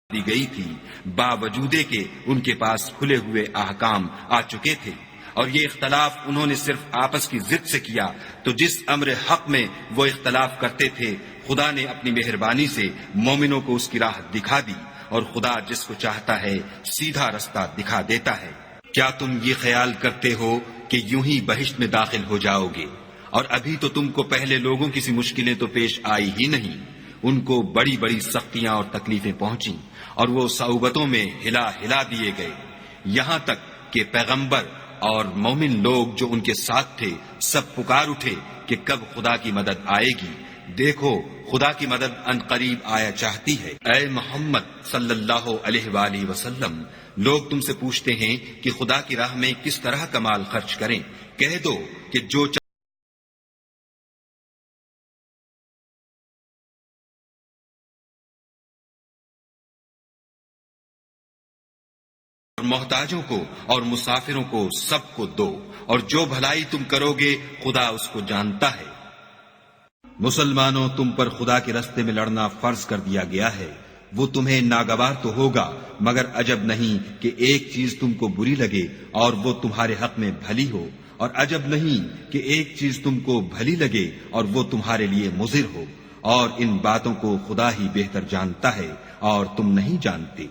دی گئی تھی، باوجود کہ ان کے پاس کھلے ہوئے احکام آ چکے تھے، اور یہ اختلاف انہوں نے صرف آپس کی ضد سے کیا۔ تو جس امر حق میں وہ اختلاف کرتے تھے خدا نے اپنی مہربانی سے مومنوں کو اس کی راہ دکھا دی، اور خدا جس کو چاہتا ہے سیدھا رستہ دکھا دیتا ہے۔ کیا تم یہ خیال کرتے ہو کہ یوں ہی بہشت میں داخل ہو جاؤ گے، اور ابھی تو تم کو پہلے لوگوں کی سی مشکلیں تو پیش آئی ہی نہیں، ان کو بڑی بڑی سختیاں اور تکلیفیں پہنچیں، اور وہ صعوبتوں میں ہلا ہلا دیے گئے، یہاں تک کہ پیغمبر اور مومن لوگ جو ان کے ساتھ تھے سب پکار اٹھے کہ کب خدا کی مدد آئے گی۔ دیکھو خدا کی مدد ان قریب آیا چاہتی ہے۔ اے محمد صلی اللہ علیہ وآلہ وسلم، لوگ تم سے پوچھتے ہیں کہ خدا کی راہ میں کس طرح کا مال خرچ کریں، کہہ دو کہ جو محتاجوں کو اور مسافروں کو سب کو دو، اور جو بھلائی تم کرو گے خدا اس کو جانتا ہے۔ مسلمانوں، تم پر خدا کے راستے میں لڑنا فرض کر دیا گیا ہے، وہ تمہیں ناگوار تو ہوگا، مگر عجب نہیں کہ ایک چیز تم کو بری لگے اور وہ تمہارے حق میں بھلی ہو، اور عجب نہیں کہ ایک چیز تم کو بھلی لگے اور وہ تمہارے لیے مضر ہو، اور ان باتوں کو خدا ہی بہتر جانتا ہے اور تم نہیں جانتے۔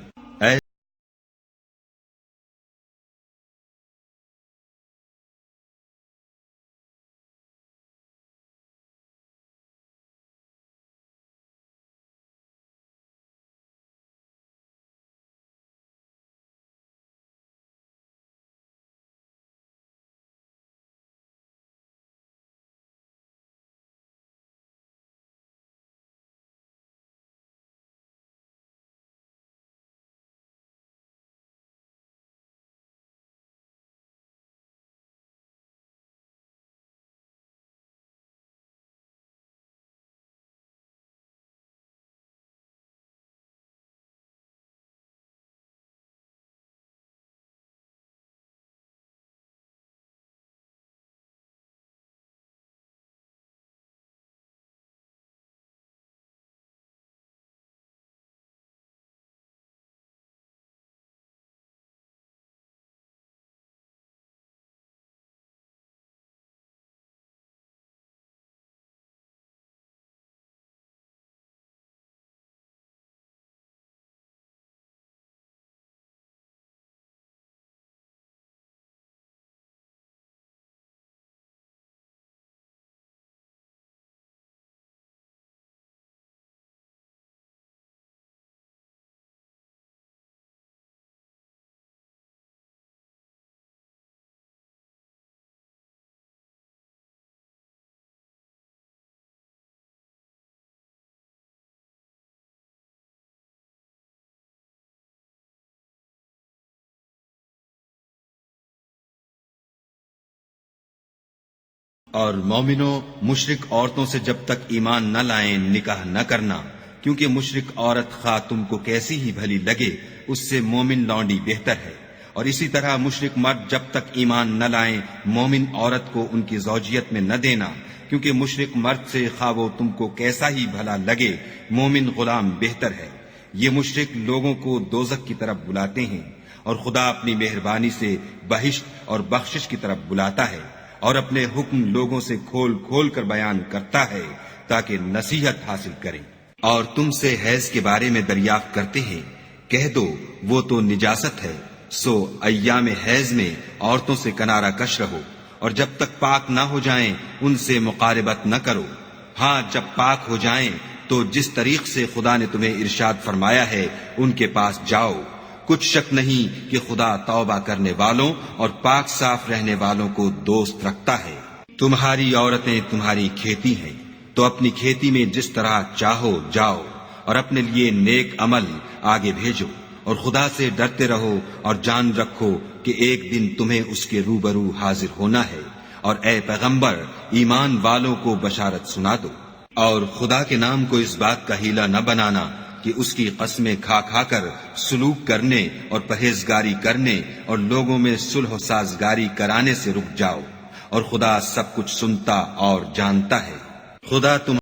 اور مومنوں، مشرک عورتوں سے جب تک ایمان نہ لائیں نکاح نہ کرنا، کیونکہ مشرک عورت خواہ تم کو کیسی ہی بھلی لگے اس سے مومن لونڈی بہتر ہے، اور اسی طرح مشرک مرد جب تک ایمان نہ لائیں مومن عورت کو ان کی زوجیت میں نہ دینا، کیونکہ مشرک مرد سے خواہ وہ تم کو کیسا ہی بھلا لگے مومن غلام بہتر ہے۔ یہ مشرک لوگوں کو دوزخ کی طرف بلاتے ہیں، اور خدا اپنی مہربانی سے بہشت اور بخشش کی طرف بلاتا ہے، اور اپنے حکم لوگوں سے کھول کھول کر بیان کرتا ہے تاکہ نصیحت حاصل کریں۔ اور تم سے حیض کے بارے میں دریافت کرتے ہیں، کہہ دو وہ تو نجاست ہے، سو ایام حیض میں عورتوں سے کنارہ کش رہو، اور جب تک پاک نہ ہو جائیں ان سے مقاربت نہ کرو۔ ہاں جب پاک ہو جائیں تو جس طریق سے خدا نے تمہیں ارشاد فرمایا ہے ان کے پاس جاؤ، کچھ شک نہیں کہ خدا توبہ کرنے والوں اور پاک صاف رہنے والوں کو دوست رکھتا ہے۔ تمہاری عورتیں تمہاری کھیتی ہیں، تو اپنی کھیتی میں جس طرح چاہو جاؤ، اور اپنے لیے نیک عمل آگے بھیجو، اور خدا سے ڈرتے رہو، اور جان رکھو کہ ایک دن تمہیں اس کے روبرو حاضر ہونا ہے۔ اور اے پیغمبر ایمان والوں کو بشارت سنا دو، اور خدا کے نام کو اس بات کا ہیلا نہ بنانا کہ اس کی قسمیں کھا کھا کر سلوک کرنے اور پرہیزگاری کرنے اور لوگوں میں صلح و سازگاری کرانے سے رک جاؤ، اور خدا سب کچھ سنتا اور جانتا ہے۔ خدا تم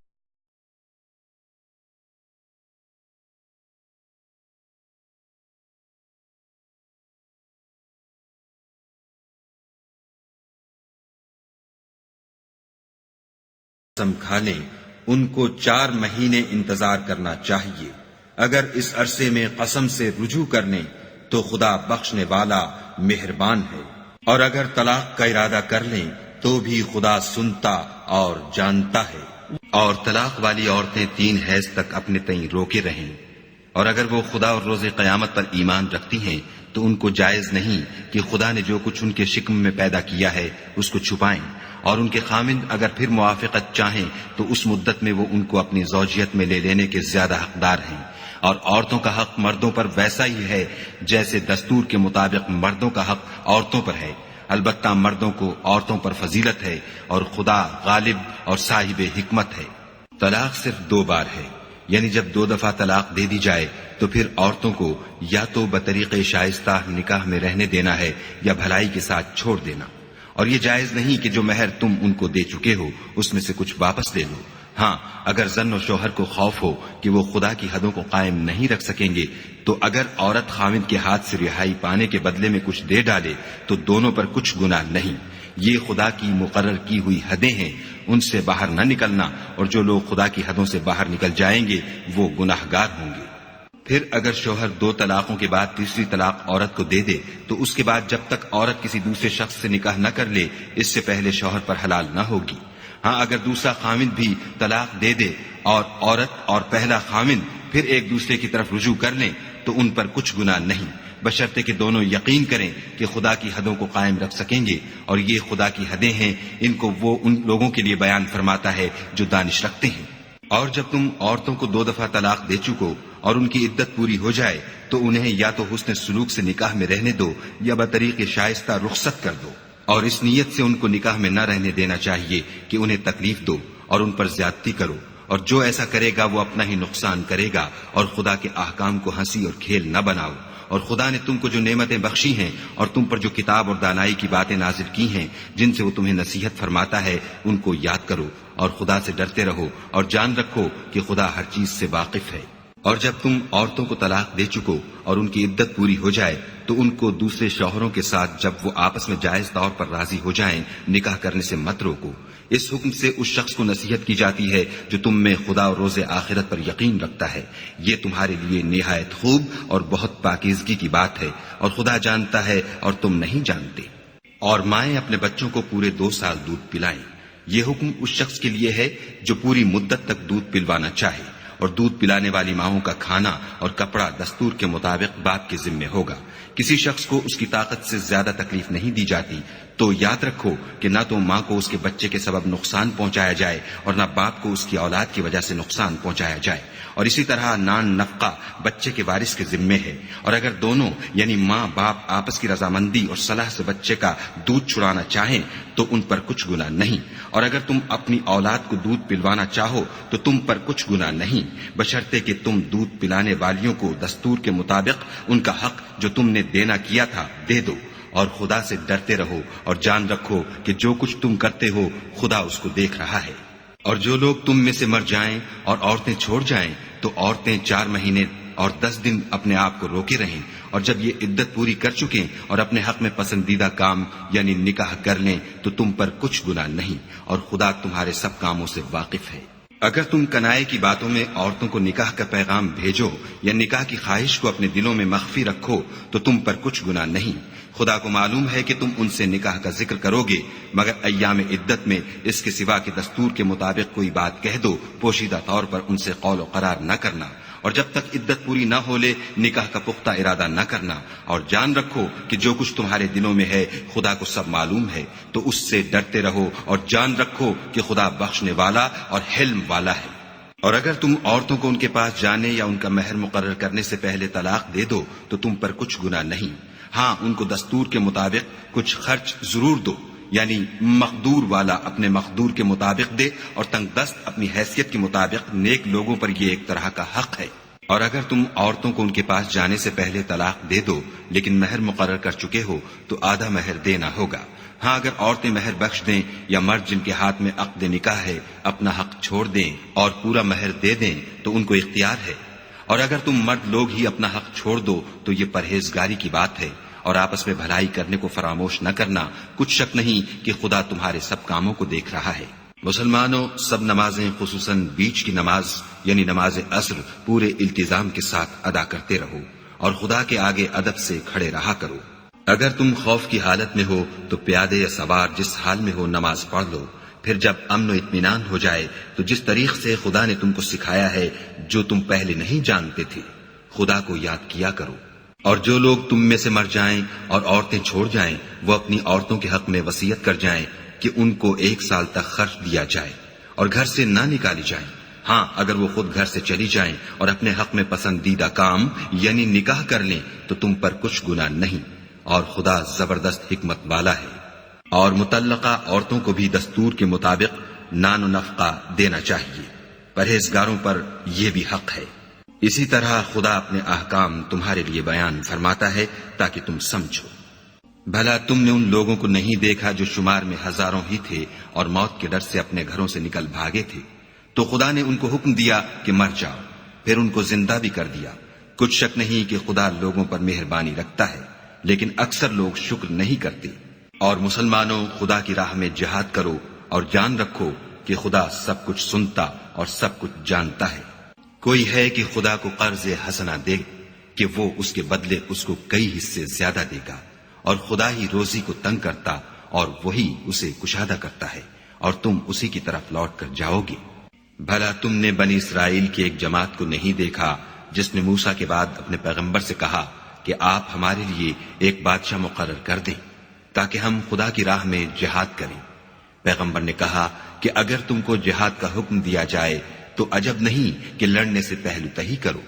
قسم کھا لیں ان کو 4 مہینے انتظار کرنا چاہیے۔ اگر اس عرصے میں قسم سے رجوع کرنے تو خدا بخشنے والا مہربان ہے، اور اگر طلاق کا ارادہ کر لیں تو بھی خدا سنتا اور جانتا ہے۔ اور طلاق والی عورتیں 3 حیض تک اپنے تئیں روکے رہیں، اور اگر وہ خدا اور روز قیامت پر ایمان رکھتی ہیں تو ان کو جائز نہیں کہ خدا نے جو کچھ ان کے شکم میں پیدا کیا ہے اس کو چھپائیں، اور ان کے خامند اگر پھر موافقت چاہیں تو اس مدت میں وہ ان کو اپنی زوجیت میں لے لینے کے زیادہ حقدار ہیں۔ اور عورتوں کا حق مردوں پر ویسا ہی ہے جیسے دستور کے مطابق مردوں کا حق عورتوں پر ہے، البتہ مردوں کو عورتوں پر فضیلت ہے، اور خدا غالب اور صاحب حکمت ہے۔ طلاق صرف 2 بار ہے، یعنی جب 2 دفعہ طلاق دے دی جائے تو پھر عورتوں کو یا تو بطریق شائستہ نکاح میں رہنے دینا ہے یا بھلائی کے ساتھ چھوڑ دینا، اور یہ جائز نہیں کہ جو مہر تم ان کو دے چکے ہو اس میں سے کچھ واپس لے لو۔ ہاں اگر زن و شوہر کو خوف ہو کہ وہ خدا کی حدوں کو قائم نہیں رکھ سکیں گے تو اگر عورت خاوند کے ہاتھ سے رہائی پانے کے بدلے میں کچھ دے ڈالے تو دونوں پر کچھ گناہ نہیں۔ یہ خدا کی مقرر کی ہوئی حدیں ہیں، ان سے باہر نہ نکلنا، اور جو لوگ خدا کی حدوں سے باہر نکل جائیں گے وہ گناہگار ہوں گے۔ پھر اگر شوہر 2 طلاقوں کے بعد تیسری طلاق عورت کو دے دے تو اس کے بعد جب تک عورت کسی دوسرے شخص سے نکاح نہ کر لے اس سے پہلے شوہر پر حلال نہ ہوگی۔ ہاں اگر دوسرا خامند بھی طلاق دے دے اور عورت اور پہلا خامند پھر ایک دوسرے کی طرف رجوع کر لیں تو ان پر کچھ گناہ نہیں، بشرطے کہ دونوں یقین کریں کہ خدا کی حدوں کو قائم رکھ سکیں گے، اور یہ خدا کی حدیں ہیں، ان کو وہ ان لوگوں کے لیے بیان فرماتا ہے جو دانش رکھتے ہیں۔ اور جب تم عورتوں کو 2 دفعہ طلاق دے چکو اور ان کی عدت پوری ہو جائے تو انہیں یا تو حسن سلوک سے نکاح میں رہنے دو یا بطریق شائستہ رخصت کر دو، اور اس نیت سے ان کو نکاح میں نہ رہنے دینا چاہیے کہ انہیں تکلیف دو اور ان پر زیادتی کرو، اور جو ایسا کرے گا وہ اپنا ہی نقصان کرے گا، اور خدا کے احکام کو ہنسی اور کھیل نہ بناؤ۔ اور خدا نے تم کو جو نعمتیں بخشی ہیں اور تم پر جو کتاب اور دانائی کی باتیں نازل کی ہیں جن سے وہ تمہیں نصیحت فرماتا ہے ان کو یاد کرو، اور خدا سے ڈرتے رہو، اور جان رکھو کہ خدا ہر چیز سے واقف ہے۔ اور جب تم عورتوں کو طلاق دے چکو اور ان کی عدت پوری ہو جائے تو ان کو دوسرے شوہروں کے ساتھ جب وہ آپس میں جائز طور پر راضی ہو جائیں نکاح کرنے سے مت روکو۔ اس حکم سے اس شخص کو نصیحت کی جاتی ہے جو تم میں خدا اور روز آخرت پر یقین رکھتا ہے، یہ تمہارے لیے نہایت خوب اور بہت پاکیزگی کی بات ہے، اور خدا جانتا ہے اور تم نہیں جانتے۔ اور مائیں اپنے بچوں کو پورے 2 سال دودھ پلائیں، یہ حکم اس شخص کے لیے ہے جو پوری مدت تک دودھ پلوانا چاہے، اور دودھ پلانے والی ماؤں کا کھانا اور کپڑا دستور کے مطابق باپ کے ذمے ہوگا۔ کسی شخص کو اس کی طاقت سے زیادہ تکلیف نہیں دی جاتی تو یاد رکھو کہ نہ تو ماں کو اس کے بچے کے سبب نقصان پہنچایا جائے اور نہ باپ کو اس کی اولاد کی وجہ سے نقصان پہنچایا جائے، اور اسی طرح نان نفقہ بچے کے وارث کے ذمے ہے، اور اگر دونوں یعنی ماں باپ آپس کی رضامندی اور صلاح سے بچے کا دودھ چھڑانا چاہیں تو ان پر کچھ گناہ نہیں، اور اگر تم اپنی اولاد کو دودھ پلوانا چاہو تو تم پر کچھ گناہ نہیں، بشرطے کہ تم دودھ پلانے والیوں کو دستور کے مطابق ان کا حق جو تم نے دینا کیا تھا دے دو، اور خدا سے ڈرتے رہو اور جان رکھو کہ جو کچھ تم کرتے ہو خدا اس کو دیکھ رہا ہے۔ اور جو لوگ تم میں سے مر جائیں اور عورتیں چھوڑ جائیں تو عورتیں 4 مہینے اور 10 دن اپنے آپ کو روکے رہیں، اور جب یہ عدت پوری کر چکیں اور اپنے حق میں پسندیدہ کام یعنی نکاح کر لیں تو تم پر کچھ گناہ نہیں، اور خدا تمہارے سب کاموں سے واقف ہے۔ اگر تم کنائے کی باتوں میں عورتوں کو نکاح کا پیغام بھیجو یا نکاح کی خواہش کو اپنے دلوں میں مخفی رکھو تو تم پر کچھ گناہ نہیں، خدا کو معلوم ہے کہ تم ان سے نکاح کا ذکر کرو گے، مگر ایام عدت میں اس کے سوا کہ دستور کے مطابق کوئی بات کہہ دو، پوشیدہ طور پر ان سے قول و قرار نہ کرنا، اور جب تک عدت پوری نہ ہو لے نکاح کا پختہ ارادہ نہ کرنا، اور جان رکھو کہ جو کچھ تمہارے دلوں میں ہے خدا کو سب معلوم ہے، تو اس سے ڈرتے رہو اور جان رکھو کہ خدا بخشنے والا اور حلم والا ہے۔ اور اگر تم عورتوں کو ان کے پاس جانے یا ان کا مہر مقرر کرنے سے پہلے طلاق دے دو تو تم پر کچھ گناہ نہیں، ہاں ان کو دستور کے مطابق کچھ خرچ ضرور دو، یعنی مقدور والا اپنے مقدور کے مطابق دے اور تنگ دست اپنی حیثیت کے مطابق، نیک لوگوں پر یہ ایک طرح کا حق ہے۔ اور اگر تم عورتوں کو ان کے پاس جانے سے پہلے طلاق دے دو لیکن مہر مقرر کر چکے ہو تو آدھا مہر دینا ہوگا، ہاں اگر عورتیں مہر بخش دیں یا مرد جن کے ہاتھ میں عقد نکاح ہے اپنا حق چھوڑ دیں اور پورا مہر دے دیں تو ان کو اختیار ہے، اور اگر تم مرد لوگ ہی اپنا حق چھوڑ دو تو یہ پرہیزگاری کی بات ہے، اور آپس میں بھلائی کرنے کو فراموش نہ کرنا، کچھ شک نہیں کہ خدا تمہارے سب کاموں کو دیکھ رہا ہے۔ مسلمانوں، سب نمازیں خصوصاً بیچ کی نماز یعنی نماز عصر پورے التزام کے ساتھ ادا کرتے رہو اور خدا کے آگے ادب سے کھڑے رہا کرو۔ اگر تم خوف کی حالت میں ہو تو پیادے یا سوار جس حال میں ہو نماز پڑھ لو، پھر جب امن و اطمینان ہو جائے تو جس طریق سے خدا نے تم کو سکھایا ہے جو تم پہلے نہیں جانتے تھے خدا کو یاد کیا کرو۔ اور جو لوگ تم میں سے مر جائیں اور عورتیں چھوڑ جائیں وہ اپنی عورتوں کے حق میں وصیت کر جائیں کہ ان کو 1 سال تک خرچ دیا جائے اور گھر سے نہ نکالی جائیں، ہاں اگر وہ خود گھر سے چلی جائیں اور اپنے حق میں پسندیدہ کام یعنی نکاح کر لیں تو تم پر کچھ گناہ نہیں، اور خدا زبردست حکمت والا ہے۔ اور مطلقہ عورتوں کو بھی دستور کے مطابق نان و نفقہ دینا چاہیے، پرہیزگاروں پر یہ بھی حق ہے۔ اسی طرح خدا اپنے احکام تمہارے لیے بیان فرماتا ہے تاکہ تم سمجھو۔ بھلا تم نے ان لوگوں کو نہیں دیکھا جو شمار میں ہزاروں ہی تھے اور موت کے ڈر سے اپنے گھروں سے نکل بھاگے تھے، تو خدا نے ان کو حکم دیا کہ مر جاؤ، پھر ان کو زندہ بھی کر دیا۔ کچھ شک نہیں کہ خدا لوگوں پر مہربانی رکھتا ہے، لیکن اکثر لوگ شکر نہیں کرتے۔ اور مسلمانوں، خدا کی راہ میں جہاد کرو اور جان رکھو کہ خدا سب کچھ سنتا اور سب کچھ جانتا ہے۔ کوئی ہے کہ خدا کو قرض حسنہ دے کہ وہ اس کے بدلے اس کو کئی حصے زیادہ دے گا، اور خدا ہی روزی کو تنگ کرتا اور وہی اسے کشادہ کرتا ہے، اور تم اسی کی طرف لوٹ کر جاؤ گے۔ بھلا تم نے بنی اسرائیل کی ایک جماعت کو نہیں دیکھا جس نے موسیٰ کے بعد اپنے پیغمبر سے کہا کہ آپ ہمارے لیے ایک بادشاہ مقرر کر دیں تاکہ ہم خدا کی راہ میں جہاد کریں؟ پیغمبر نے کہا کہ اگر تم کو جہاد کا حکم دیا جائے تو عجب نہیں کہ لڑنے سے پہلو تہی کرو۔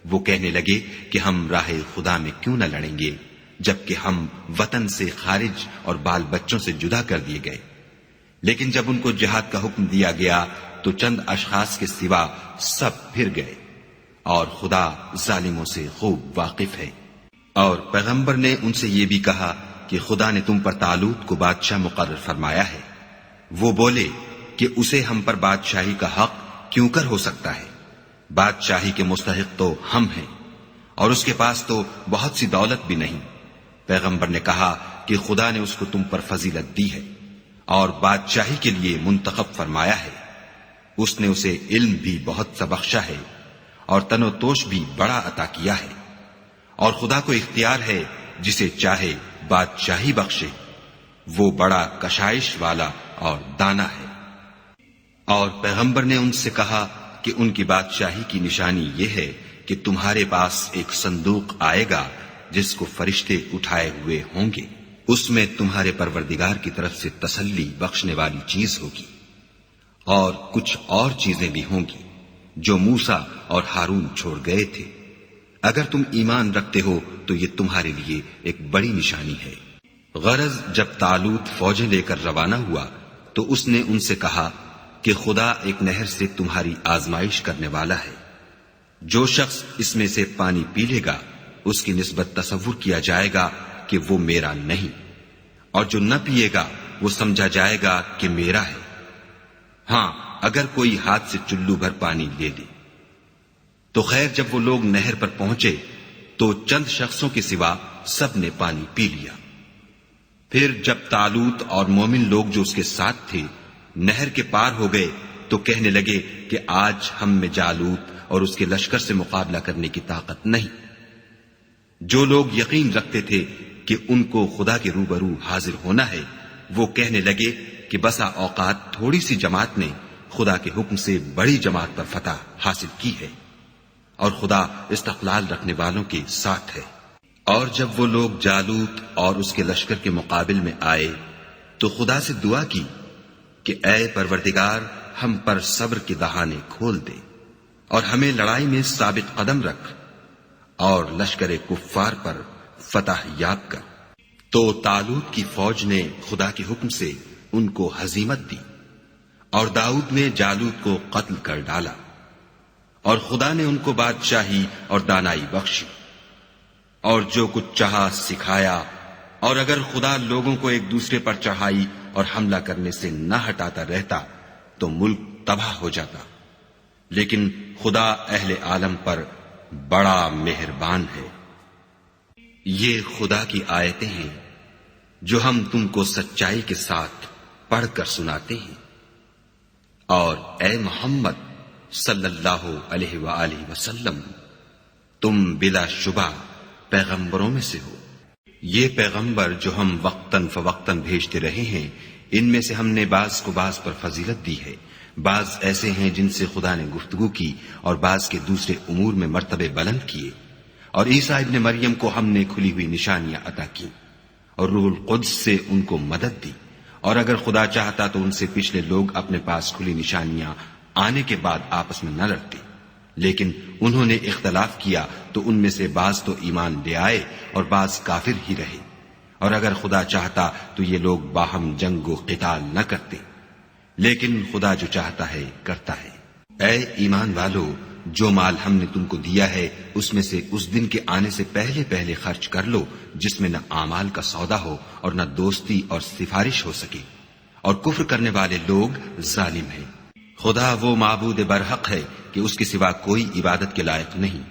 وہ کہنے لگے کہ ہم راہ خدا میں کیوں نہ لڑیں گے جبکہ ہم وطن سے خارج اور بال بچوں سے جدا کر دیے گئے۔ لیکن جب ان کو جہاد کا حکم دیا گیا تو چند اشخاص کے سوا سب پھر گئے، اور خدا ظالموں سے خوب واقف ہے۔ اور پیغمبر نے ان سے یہ بھی کہا کہ خدا نے تم پر طالوت کو بادشاہ مقرر فرمایا ہے۔ وہ بولے کہ اسے ہم پر بادشاہی کا حق کیوں کر ہو سکتا ہے؟ بادشاہی کے مستحق تو ہم ہیں، اور اس کے پاس تو بہت سی دولت بھی نہیں۔ پیغمبر نے کہا کہ خدا نے اس کو تم پر فضیلت دی ہے اور بادشاہی کے لیے منتخب فرمایا ہے۔ اس نے اسے علم بھی بہت سا بخشا ہے اور تن و توش بھی بڑا عطا کیا ہے، اور خدا کو اختیار ہے جسے چاہے بادشاہی بخشے، وہ بڑا کشائش والا اور دانا ہے۔ اور پیغمبر نے ان سے کہا کہ ان کی بادشاہی کی نشانی یہ ہے کہ تمہارے پاس ایک صندوق آئے گا جس کو فرشتے اٹھائے ہوئے ہوں گے، اس میں تمہارے پروردگار کی طرف سے تسلی بخشنے والی چیز ہوگی، اور کچھ اور چیزیں بھی ہوں گی جو موسیٰ اور ہارون چھوڑ گئے تھے۔ اگر تم ایمان رکھتے ہو تو یہ تمہارے لیے ایک بڑی نشانی ہے۔ غرض جب طالوت فوجیں لے کر روانہ ہوا تو اس نے ان سے کہا کہ خدا ایک نہر سے تمہاری آزمائش کرنے والا ہے، جو شخص اس میں سے پانی پی لے گا اس کی نسبت تصور کیا جائے گا کہ وہ میرا نہیں، اور جو نہ پیے گا وہ سمجھا جائے گا کہ میرا ہے۔ ہاں اگر کوئی ہاتھ سے چلو بھر پانی لے لے۔ تو خیر جب وہ لوگ نہر پر پہنچے تو چند شخصوں کے سوا سب نے پانی پی لیا۔ پھر جب طالوت اور مومن لوگ جو اس کے ساتھ تھے نہر کے پار ہو گئے تو کہنے لگے کہ آج ہم میں جالوت اور اس کے لشکر سے مقابلہ کرنے کی طاقت نہیں۔ جو لوگ یقین رکھتے تھے کہ ان کو خدا کے روبرو حاضر ہونا ہے وہ کہنے لگے کہ بسا اوقات تھوڑی سی جماعت نے خدا کے حکم سے بڑی جماعت پر فتح حاصل کی ہے، اور خدا استقلال رکھنے والوں کے ساتھ ہے۔ اور جب وہ لوگ جالوت اور اس کے لشکر کے مقابل میں آئے تو خدا سے دعا کی کہ اے پروردگار ہم پر صبر کے دہانے کھول دے اور ہمیں لڑائی میں ثابت قدم رکھ اور لشکر کفار پر فتح یاب کر۔ تو طالوت کی فوج نے خدا کے حکم سے ان کو ہزیمت دی، اور داؤد نے جالوت کو قتل کر ڈالا، اور خدا نے ان کو بادشاہی اور دانائی بخشی، اور جو کچھ چاہا سکھایا۔ اور اگر خدا لوگوں کو ایک دوسرے پر چڑھائی اور حملہ کرنے سے نہ ہٹاتا رہتا تو ملک تباہ ہو جاتا، لیکن خدا اہل عالم پر بڑا مہربان ہے۔ یہ خدا کی آیتیں ہیں جو ہم تم کو سچائی کے ساتھ پڑھ کر سناتے ہیں، اور اے محمد صلی اللہ علیہ وآلہ وسلم تم بلا شبہ پیغمبروں میں سے ہو۔ یہ پیغمبر جو ہم وقتاً فوقتاً بھیجتے رہے ہیں ان میں سے ہم نے بعض کو بعض پر فضیلت دی ہے، بعض ایسے ہیں جن سے خدا نے گفتگو کی اور بعض کے دوسرے امور میں مرتبے بلند کیے، اور عیسیٰ ابن مریم کو ہم نے کھلی ہوئی نشانیاں عطا کی اور روح القدس سے ان کو مدد دی، اور اگر خدا چاہتا تو ان سے پچھلے لوگ اپنے پاس کھلی نشانیاں آنے کے بعد آپس میں نہ لڑتے، لیکن انہوں نے اختلاف کیا تو ان میں سے بعض تو ایمان لے آئے اور بعض کافر ہی رہے، اور اگر خدا چاہتا تو یہ لوگ باہم جنگ و قتال نہ کرتے، لیکن خدا جو چاہتا ہے کرتا ہے۔ اے ایمان والو، جو مال ہم نے تم کو دیا ہے اس میں سے اس دن کے آنے سے پہلے پہلے خرچ کر لو جس میں نہ اعمال کا سودا ہو اور نہ دوستی اور سفارش ہو سکے، اور کفر کرنے والے لوگ ظالم ہیں۔ خدا وہ معبود برحق ہے کہ اس کے سوا کوئی عبادت کے لائق نہیں،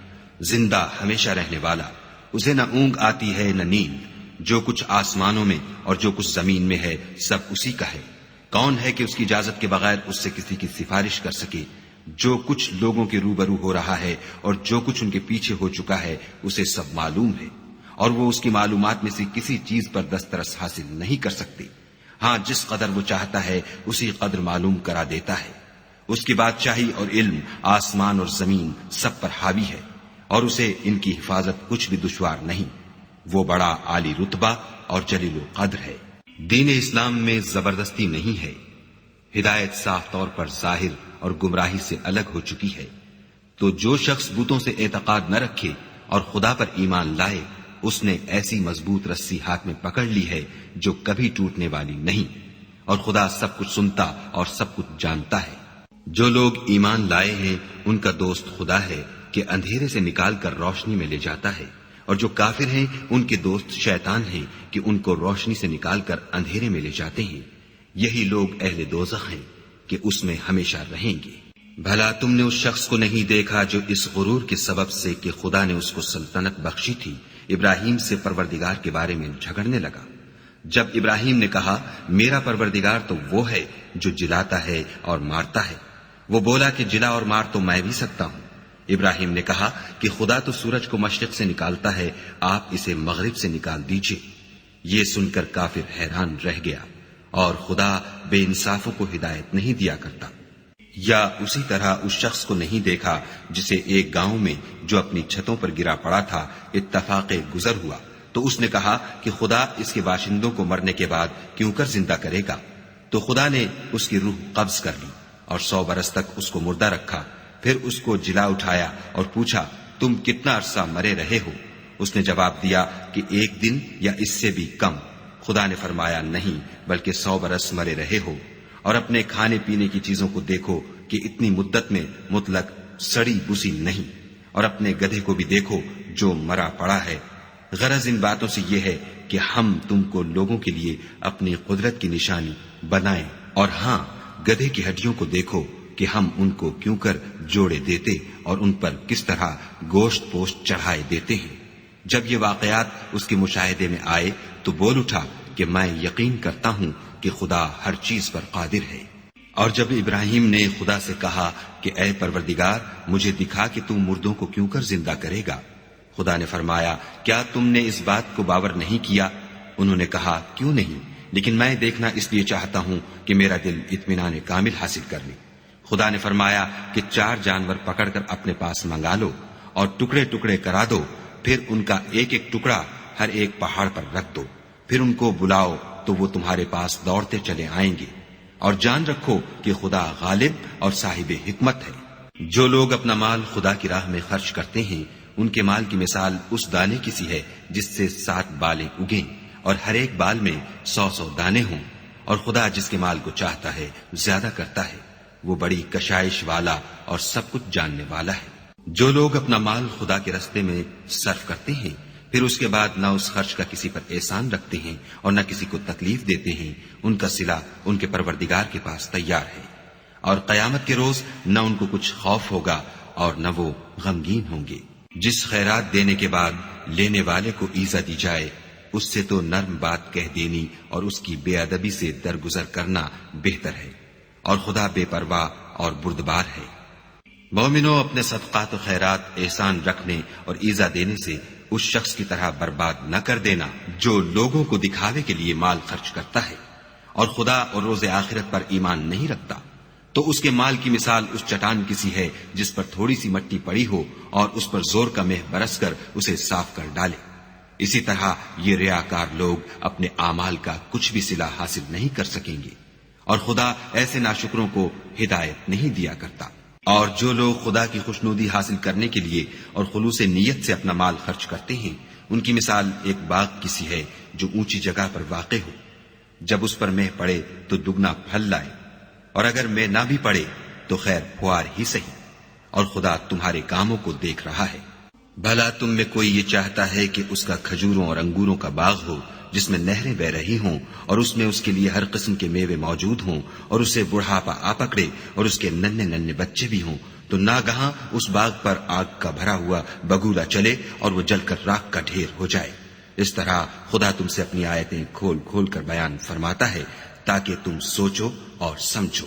زندہ ہمیشہ رہنے والا، اسے نہ اونگ آتی ہے نہ نیند، جو کچھ آسمانوں میں اور جو کچھ زمین میں ہے سب اسی کا ہے۔ کون ہے کہ اس کی اجازت کے بغیر اس سے کسی کی سفارش کر سکے؟ جو کچھ لوگوں کے روبرو ہو رہا ہے اور جو کچھ ان کے پیچھے ہو چکا ہے اسے سب معلوم ہے، اور وہ اس کی معلومات میں سے کسی چیز پر دسترس حاصل نہیں کر سکتے۔ ہاں جس قدر وہ چاہتا ہے اسی قدر معلوم کرا دیتا ہے۔ اس کی بادشاہی اور علم آسمان اور زمین سب پر حاوی ہے، اور اسے ان کی حفاظت کچھ بھی دشوار نہیں۔ وہ بڑا عالی رتبہ اور جلیل القدر ہے۔ دین اسلام میں زبردستی نہیں ہے، ہدایت صاف طور پر ظاہر اور گمراہی سے الگ ہو چکی ہے۔ تو جو شخص بتوں سے اعتقاد نہ رکھے اور خدا پر ایمان لائے اس نے ایسی مضبوط رسی ہاتھ میں پکڑ لی ہے جو کبھی ٹوٹنے والی نہیں، اور خدا سب کچھ سنتا اور سب کچھ جانتا ہے۔ جو لوگ ایمان لائے ہیں ان کا دوست خدا ہے کہ اندھیرے سے نکال کر روشنی میں لے جاتا ہے، اور جو کافر ہیں ان کے دوست شیطان ہیں کہ ان کو روشنی سے نکال کر اندھیرے میں لے جاتے ہیں۔ یہی لوگ اہل دوزخ ہیں کہ اس میں ہمیشہ رہیں گے۔ بھلا تم نے اس شخص کو نہیں دیکھا جو اس غرور کے سبب سے کہ خدا نے اس کو سلطنت بخشی تھی ابراہیم سے پروردگار کے بارے میں جھگڑنے لگا؟ جب ابراہیم نے کہا میرا پروردگار تو وہ ہے جو جلاتا ہے اور مارتا ہے، وہ بولا کہ جلا اور مار تو میں بھی سکتا ہوں۔ ابراہیم نے کہا کہ خدا تو سورج کو مشرق سے نکالتا ہے، آپ اسے مغرب سے نکال دیجئے۔ یہ سن کر کافر حیران رہ گیا، اور خدا بے انصافوں کو ہدایت نہیں دیا کرتا۔ یا اسی طرح اس شخص کو نہیں دیکھا جسے ایک گاؤں میں جو اپنی چھتوں پر گرا پڑا تھا اتفاق گزر ہوا تو اس نے کہا کہ خدا اس کے باشندوں کو مرنے کے بعد کیوں کر زندہ کرے گا؟ تو خدا نے اس کی روح قبض کر لی اور 100 برس تک اس کو مردہ رکھا. پھر اس کو جلا اٹھایا اور پوچھا تم کتنا عرصہ مرے رہے ہو؟ اس نے جواب دیا کہ 1 دن یا اس سے بھی کم. خدا نے فرمایا نہیں بلکہ 100 برس مرے رہے ہو. اور اپنے کھانے پینے کی چیزوں کو دیکھو کہ اتنی مدت میں مطلق سڑی بسی نہیں، اور اپنے گدھے کو بھی دیکھو جو مرا پڑا ہے. غرض ان باتوں سے یہ ہے کہ ہم تم کو لوگوں کے لیے اپنی قدرت کی نشانی بنائیں. اور ہاں، گدھے کی ہڈیوں کو دیکھو کہ ہم ان کو کیوں کر جوڑے دیتے اور ان پر کس طرح گوشت پوشت چڑھائے دیتے ہیں. جب یہ واقعات اس کے مشاہدے میں آئے تو بول اٹھا کہ میں یقین کرتا ہوں کہ خدا ہر چیز پر قادر ہے. اور جب ابراہیم نے خدا سے کہا کہ اے پروردگار مجھے دکھا کہ تم مردوں کو کیوں کر زندہ کرے گا، خدا نے فرمایا کیا تم نے اس بات کو باور نہیں کیا؟ انہوں نے کہا کیوں نہیں، لیکن میں دیکھنا اس لیے چاہتا ہوں کہ میرا دل اطمینان کامل حاصل کر لے. خدا نے فرمایا کہ 4 جانور پکڑ کر اپنے پاس منگا لو اور ٹکڑے ٹکڑے کرا دو، پھر ان کا ایک ایک ٹکڑا ہر ایک پہاڑ پر رکھ دو، پھر ان کو بلاؤ تو وہ تمہارے پاس دوڑتے چلے آئیں گے. اور جان رکھو کہ خدا غالب اور صاحب حکمت ہے. جو لوگ اپنا مال خدا کی راہ میں خرچ کرتے ہیں ان کے مال کی مثال اس دانے کی سی ہے جس سے 7 بالیں اگیں اور ہر ایک بال میں 100 دانے ہوں. اور خدا جس کے مال کو چاہتا ہے زیادہ کرتا ہے، وہ بڑی کشائش والا اور سب کچھ جاننے والا ہے. جو لوگ اپنا مال خدا کے راستے میں صرف کرتے ہیں پھر اس کے بعد نہ اس خرچ کا کسی پر احسان رکھتے ہیں اور نہ کسی کو تکلیف دیتے ہیں، ان کا صلہ ان کے پروردگار کے پاس تیار ہے. اور قیامت کے روز نہ ان کو کچھ خوف ہوگا اور نہ وہ غمگین ہوں گے. جس خیرات دینے کے بعد لینے والے کو ایذا دی جائے اس سے تو نرم بات کہہ دینی اور اس کی بے ادبی سے درگزر کرنا بہتر ہے. اور خدا بے پرواہ اور بردبار ہے. مومنوں، اپنے صدقات و خیرات احسان رکھنے اور ایذا دینے سے اس شخص کی طرح برباد نہ کر دینا جو لوگوں کو دکھاوے کے لیے مال خرچ کرتا ہے اور خدا اور روز آخرت پر ایمان نہیں رکھتا. تو اس کے مال کی مثال اس چٹان کی سی ہے جس پر تھوڑی سی مٹی پڑی ہو اور اس پر زور کا مہ برس کر اسے صاف کر ڈالے. اسی طرح یہ ریاکار لوگ اپنے اعمال کا کچھ بھی صلہ حاصل نہیں کر سکیں گے اور خدا ایسے ناشکروں کو ہدایت نہیں دیا کرتا. اور جو لوگ خدا کی خوشنودی حاصل کرنے کے لیے اور خلوص نیت سے اپنا مال خرچ کرتے ہیں ان کی مثال ایک باغ کی سی ہے جو اونچی جگہ پر واقع ہو. جب اس پر مہ پڑے تو دگنا پھل لائے، اور اگر مہ نہ بھی پڑے تو خیر پھوار ہی سہی. اور خدا تمہارے کاموں کو دیکھ رہا ہے. بھلا تم میں کوئی یہ چاہتا ہے کہ اس کا کھجوروں اور انگوروں کا باغ ہو جس میں نہریں بہ رہی ہوں اور اس میں اس کے لیے ہر قسم کے میوے موجود ہوں اور اسے بڑھاپا آ پکڑے اور اس کے ننھے ننھے بچے بھی ہوں تو ناگہاں اس باغ پر آگ کا بھرا ہوا بگولا چلے اور وہ جل کر راکھ کا ڈھیر ہو جائے؟ اس طرح خدا تم سے اپنی آیتیں کھول کھول کر بیان فرماتا ہے تاکہ تم سوچو اور سمجھو.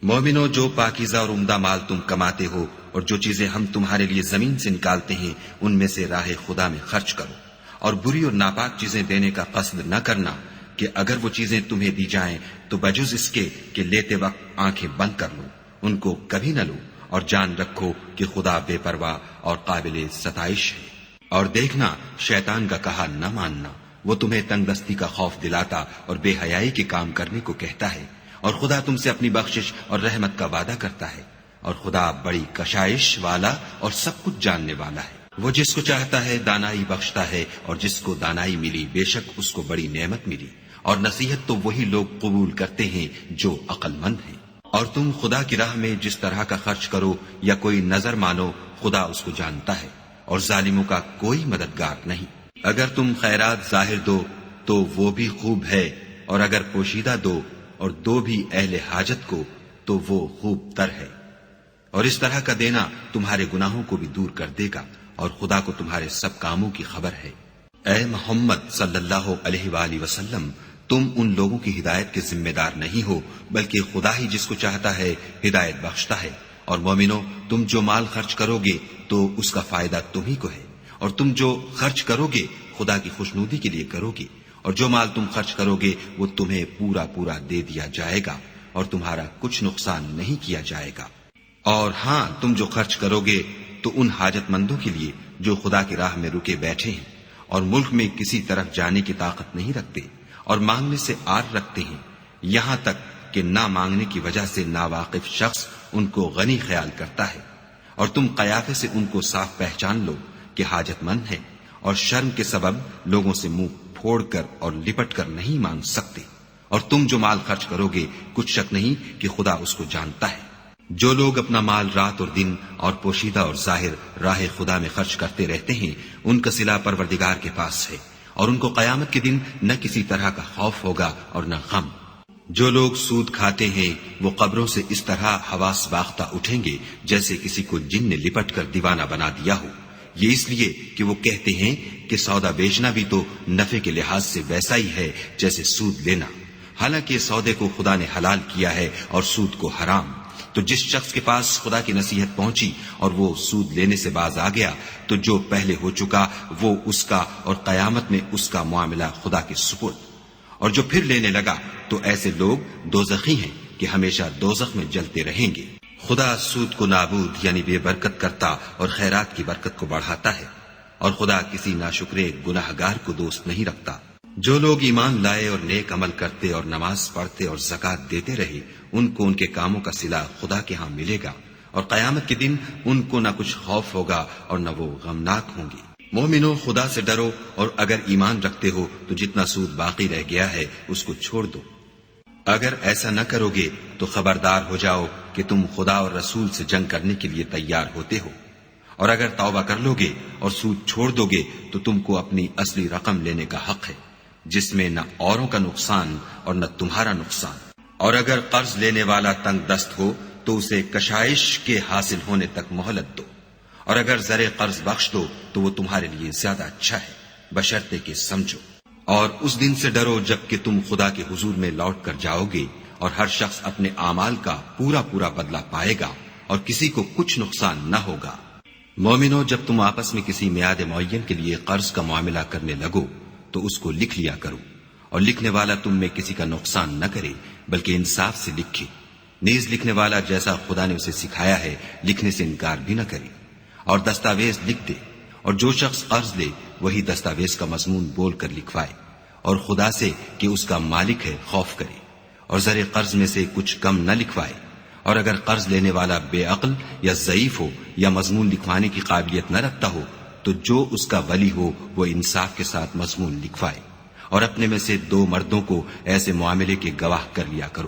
مومنو، جو پاکیزہ اور عمدہ مال تم کماتے ہو اور جو چیزیں ہم تمہارے لیے زمین سے نکالتے ہیں ان میں سے راہ خدا میں خرچ کرو. اور بری اور ناپاک چیزیں دینے کا قصد نہ کرنا کہ اگر وہ چیزیں تمہیں دی جائیں تو بجز اس کے کہ لیتے وقت آنکھیں بند کر لو، ان کو کبھی نہ لو. اور جان رکھو کہ خدا بے پرواہ اور قابل ستائش ہے. اور دیکھنا، شیطان کا کہا نہ ماننا، وہ تمہیں تنگ دستی کا خوف دلاتا اور بے حیائی کے کام کرنے کو کہتا ہے. اور خدا تم سے اپنی بخشش اور رحمت کا وعدہ کرتا ہے. اور خدا بڑی کشائش والا اور سب کچھ جاننے والا ہے. وہ جس کو چاہتا ہے دانائی بخشتا ہے، اور جس کو دانائی ملی بے شک اس کو بڑی نعمت ملی. اور نصیحت تو وہی لوگ قبول کرتے ہیں جو عقل مند ہیں. اور تم خدا کی راہ میں جس طرح کا خرچ کرو یا کوئی نظر مانو خدا اس کو جانتا ہے اور ظالموں کا کوئی مددگار نہیں. اگر تم خیرات ظاہر دو تو وہ بھی خوب ہے، اور اگر پوشیدہ دو اور دو بھی اہل حاجت کو تو وہ خوب تر ہے. اور اس طرح کا دینا تمہارے گناہوں کو بھی دور کر دے گا اور خدا کو تمہارے سب کاموں کی خبر ہے. اے محمد صلی اللہ علیہ وآلہ وسلم، تم ان لوگوں کی ہدایت کے ذمہ دار نہیں ہو بلکہ خدا ہی جس کو چاہتا ہے ہدایت بخشتا ہے. اور مومنو، تم جو مال خرچ کرو گے تو اس کا فائدہ تم ہی کو ہے، اور تم جو خرچ کرو گے خدا کی خوشنودی کے لیے کرو گے، اور جو مال تم خرچ کرو گے وہ تمہیں پورا پورا دے دیا جائے گا اور تمہارا کچھ نقصان نہیں کیا جائے گا. اور ہاں، تم جو خرچ کرو گے تو ان حاجت مندوں کے لیے جو خدا کی راہ میں رکے بیٹھے ہیں اور ملک میں کسی طرف جانے کی طاقت نہیں رکھتے اور مانگنے سے آر رکھتے ہیں، یہاں تک کہ نہ مانگنے کی وجہ سے ناواقف شخص ان کو غنی خیال کرتا ہے، اور تم قیافے سے ان کو صاف پہچان لو کہ حاجت مند ہے، اور شرم کے سبب لوگوں سے منہ پھوڑ کر اور لپٹ کر نہیں مانگ سکتے، اور تم جو مال خرچ کرو گے کچھ شک نہیں کہ خدا اس کو جانتا ہے۔ جو لوگ اپنا مال رات اور دن اور پوشیدہ اور ظاہر راہ خدا میں خرچ کرتے رہتے ہیں، ان کا صلہ پروردگار کے پاس ہے، اور ان کو قیامت کے دن نہ کسی طرح کا خوف ہوگا اور نہ غم۔ جو لوگ سود کھاتے ہیں وہ قبروں سے اس طرح حواس باختہ اٹھیں گے جیسے کسی کو جن نے لپٹ کر دیوانہ بنا دیا ہو، یہ اس لیے کہ وہ کہتے ہیں کہ سودا بیچنا بھی تو نفع کے لحاظ سے ویسا ہی ہے جیسے سود لینا، حالانکہ سودے کو خدا نے حلال کیا ہے اور سود کو حرام۔ تو جس شخص کے پاس خدا کی نصیحت پہنچی اور وہ سود لینے سے باز آ گیا تو جو پہلے ہو چکا وہ اس کا، اور قیامت میں اس کا معاملہ خدا کے سپرد۔ اور جو پھر لینے لگا تو ایسے لوگ دوزخی ہیں کہ ہمیشہ دوزخ میں جلتے رہیں گے۔ خدا سود کو نابود یعنی بے برکت کرتا اور خیرات کی برکت کو بڑھاتا ہے، اور خدا کسی ناشکرے گناہ گار کو دوست نہیں رکھتا۔ جو لوگ ایمان لائے اور نیک عمل کرتے اور نماز پڑھتے اور زکوٰۃ دیتے رہے، ان کو ان کے کاموں کا صلہ خدا کے ہاں ملے گا، اور قیامت کے دن ان کو نہ کچھ خوف ہوگا اور نہ وہ غمناک ہوں گے۔ مومنو، خدا سے ڈرو، اور اگر ایمان رکھتے ہو تو جتنا سود باقی رہ گیا ہے اس کو چھوڑ دو۔ اگر ایسا نہ کرو گے تو خبردار ہو جاؤ کہ تم خدا اور رسول سے جنگ کرنے کے لیے تیار ہوتے ہو، اور اگر توبہ کر لو گے اور سود چھوڑ دو گے تو تم کو اپنی اصلی رقم لینے کا حق ہے، جس میں نہ اوروں کا نقصان اور نہ تمہارا نقصان۔ اور اگر قرض لینے والا تنگ دست ہو تو اسے کشائش کے حاصل ہونے تک مہلت دو، اور اگر زر قرض بخش دو تو وہ تمہارے لیے زیادہ اچھا ہے، بشرطے کہ سمجھو۔ اور اس دن سے ڈرو جب کہ تم خدا کے حضور میں لوٹ کر جاؤ گے، اور ہر شخص اپنے اعمال کا پورا پورا بدلہ پائے گا، اور کسی کو کچھ نقصان نہ ہوگا۔ مومنو، جب تم آپس میں کسی میعاد معین کے لیے قرض کا معاملہ کرنے لگو تو اس کو لکھ لیا کرو، اور لکھنے والا تم میں کسی کا نقصان نہ کرے بلکہ انصاف سے لکھے، نیز لکھنے والا جیسا خدا نے اسے سکھایا ہے لکھنے سے انکار بھی نہ کرے، اور دستاویز لکھ دے، اور جو شخص قرض لے وہی دستاویز کا مضمون بول کر لکھوائے، اور خدا سے کہ اس کا مالک ہے خوف کرے، اور زر قرض میں سے کچھ کم نہ لکھوائے۔ اور اگر قرض لینے والا بے عقل یا ضعیف ہو یا مضمون لکھوانے کی قابلیت نہ رکھتا ہو تو جو اس کا ولی ہو وہ انصاف کے ساتھ مضمون لکھوائے، اور اپنے میں سے 2 مردوں کو ایسے معاملے کے گواہ کر لیا کرو،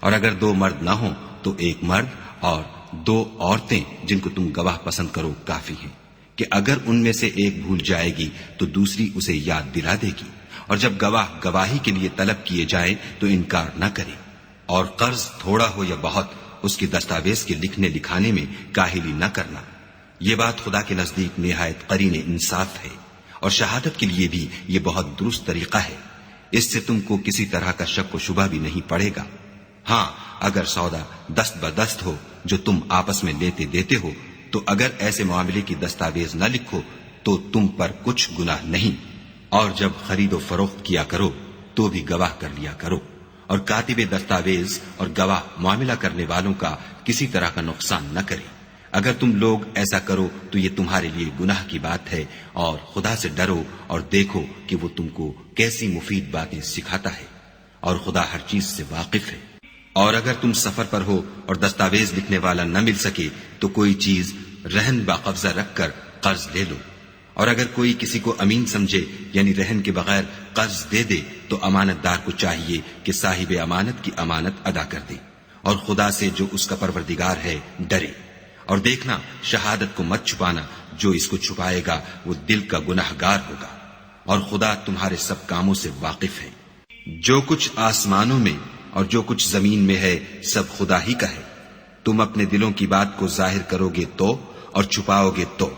اور اگر 2 مرد نہ ہوں تو 1 مرد اور 2 عورتیں جن کو تم گواہ پسند کرو کافی ہیں، کہ اگر ان میں سے ایک بھول جائے گی تو دوسری اسے یاد دلا دے گی، اور جب گواہ گواہی کے لیے طلب کیے جائیں تو انکار نہ کرے۔ اور قرض تھوڑا ہو یا بہت اس کی دستاویز کے لکھنے لکھانے میں کاہلی نہ کرنا، یہ بات خدا کے نزدیک نہایت قرین انصاف ہے، اور شہادت کے لیے بھی یہ بہت درست طریقہ ہے، اس سے تم کو کسی طرح کا شک و شبہ بھی نہیں پڑے گا۔ ہاں، اگر سودا دست بدست ہو جو تم آپس میں لیتے دیتے ہو تو اگر ایسے معاملے کی دستاویز نہ لکھو تو تم پر کچھ گناہ نہیں، اور جب خرید و فروخت کیا کرو تو بھی گواہ کر لیا کرو، اور کاتب دستاویز اور گواہ معاملہ کرنے والوں کا کسی طرح کا نقصان نہ کرے۔ اگر تم لوگ ایسا کرو تو یہ تمہارے لیے گناہ کی بات ہے، اور خدا سے ڈرو اور دیکھو کہ وہ تم کو کیسی مفید باتیں سکھاتا ہے، اور خدا ہر چیز سے واقف ہے۔ اور اگر تم سفر پر ہو اور دستاویز لکھنے والا نہ مل سکے تو کوئی چیز رہن باقبضہ رکھ کر قرض لے لو، اور اگر کوئی کسی کو امین سمجھے یعنی رہن کے بغیر قرض دے دے تو امانت دار کو چاہیے کہ صاحب امانت کی امانت ادا کر دے، اور خدا سے جو اس کا پروردگار ہے ڈرے۔ اور دیکھنا، شہادت کو مت چھپانا، جو اس کو چھپائے گا وہ دل کا گناہ گار ہوگا، اور خدا تمہارے سب کاموں سے واقف ہے۔ جو کچھ آسمانوں میں اور جو کچھ زمین میں ہے سب خدا ہی کا ہے، تم اپنے دلوں کی بات کو ظاہر کرو گے تو اور چھپاؤ گے تو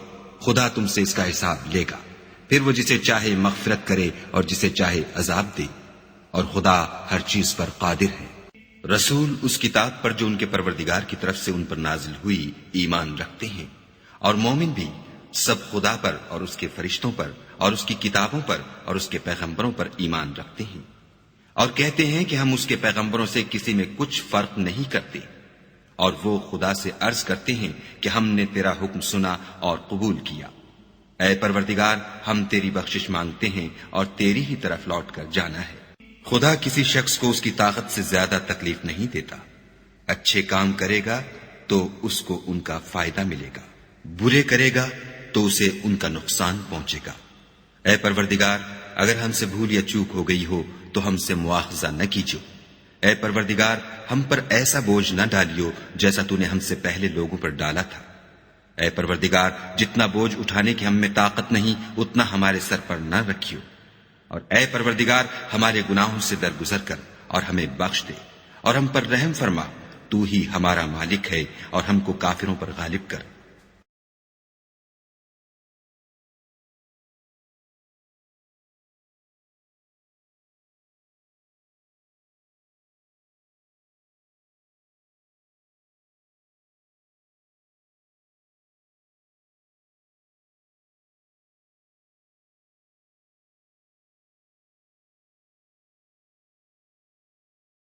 خدا تم سے اس کا حساب لے گا، پھر وہ جسے چاہے مغفرت کرے اور جسے چاہے عذاب دے، اور خدا ہر چیز پر قادر ہے۔ رسول اس کتاب پر جو ان کے پروردگار کی طرف سے ان پر نازل ہوئی ایمان رکھتے ہیں، اور مومن بھی سب خدا پر اور اس کے فرشتوں پر اور اس کی کتابوں پر اور اس کے پیغمبروں پر ایمان رکھتے ہیں، اور کہتے ہیں کہ ہم اس کے پیغمبروں سے کسی میں کچھ فرق نہیں کرتے، اور وہ خدا سے عرض کرتے ہیں کہ ہم نے تیرا حکم سنا اور قبول کیا۔ اے پروردگار ہم تیری بخشش مانگتے ہیں اور تیری ہی طرف لوٹ کر جانا ہے۔ خدا کسی شخص کو اس کی طاقت سے زیادہ تکلیف نہیں دیتا، اچھے کام کرے گا تو اس کو ان کا فائدہ ملے گا، برے کرے گا تو اسے ان کا نقصان پہنچے گا۔ اے پروردگار اگر ہم سے بھول یا چوک ہو گئی ہو تو ہم سے مواخذہ نہ کیجو۔ اے پروردگار ہم پر ایسا بوجھ نہ ڈالیو جیسا تو نے ہم سے پہلے لوگوں پر ڈالا تھا۔ اے پروردگار جتنا بوجھ اٹھانے کی ہم میں طاقت نہیں اتنا ہمارے سر پر نہ رکھیو، اور اے پروردگار ہمارے گناہوں سے درگزر کر اور ہمیں بخش دے اور ہم پر رحم فرما، تو ہی ہمارا مالک ہے اور ہم کو کافروں پر غالب کر۔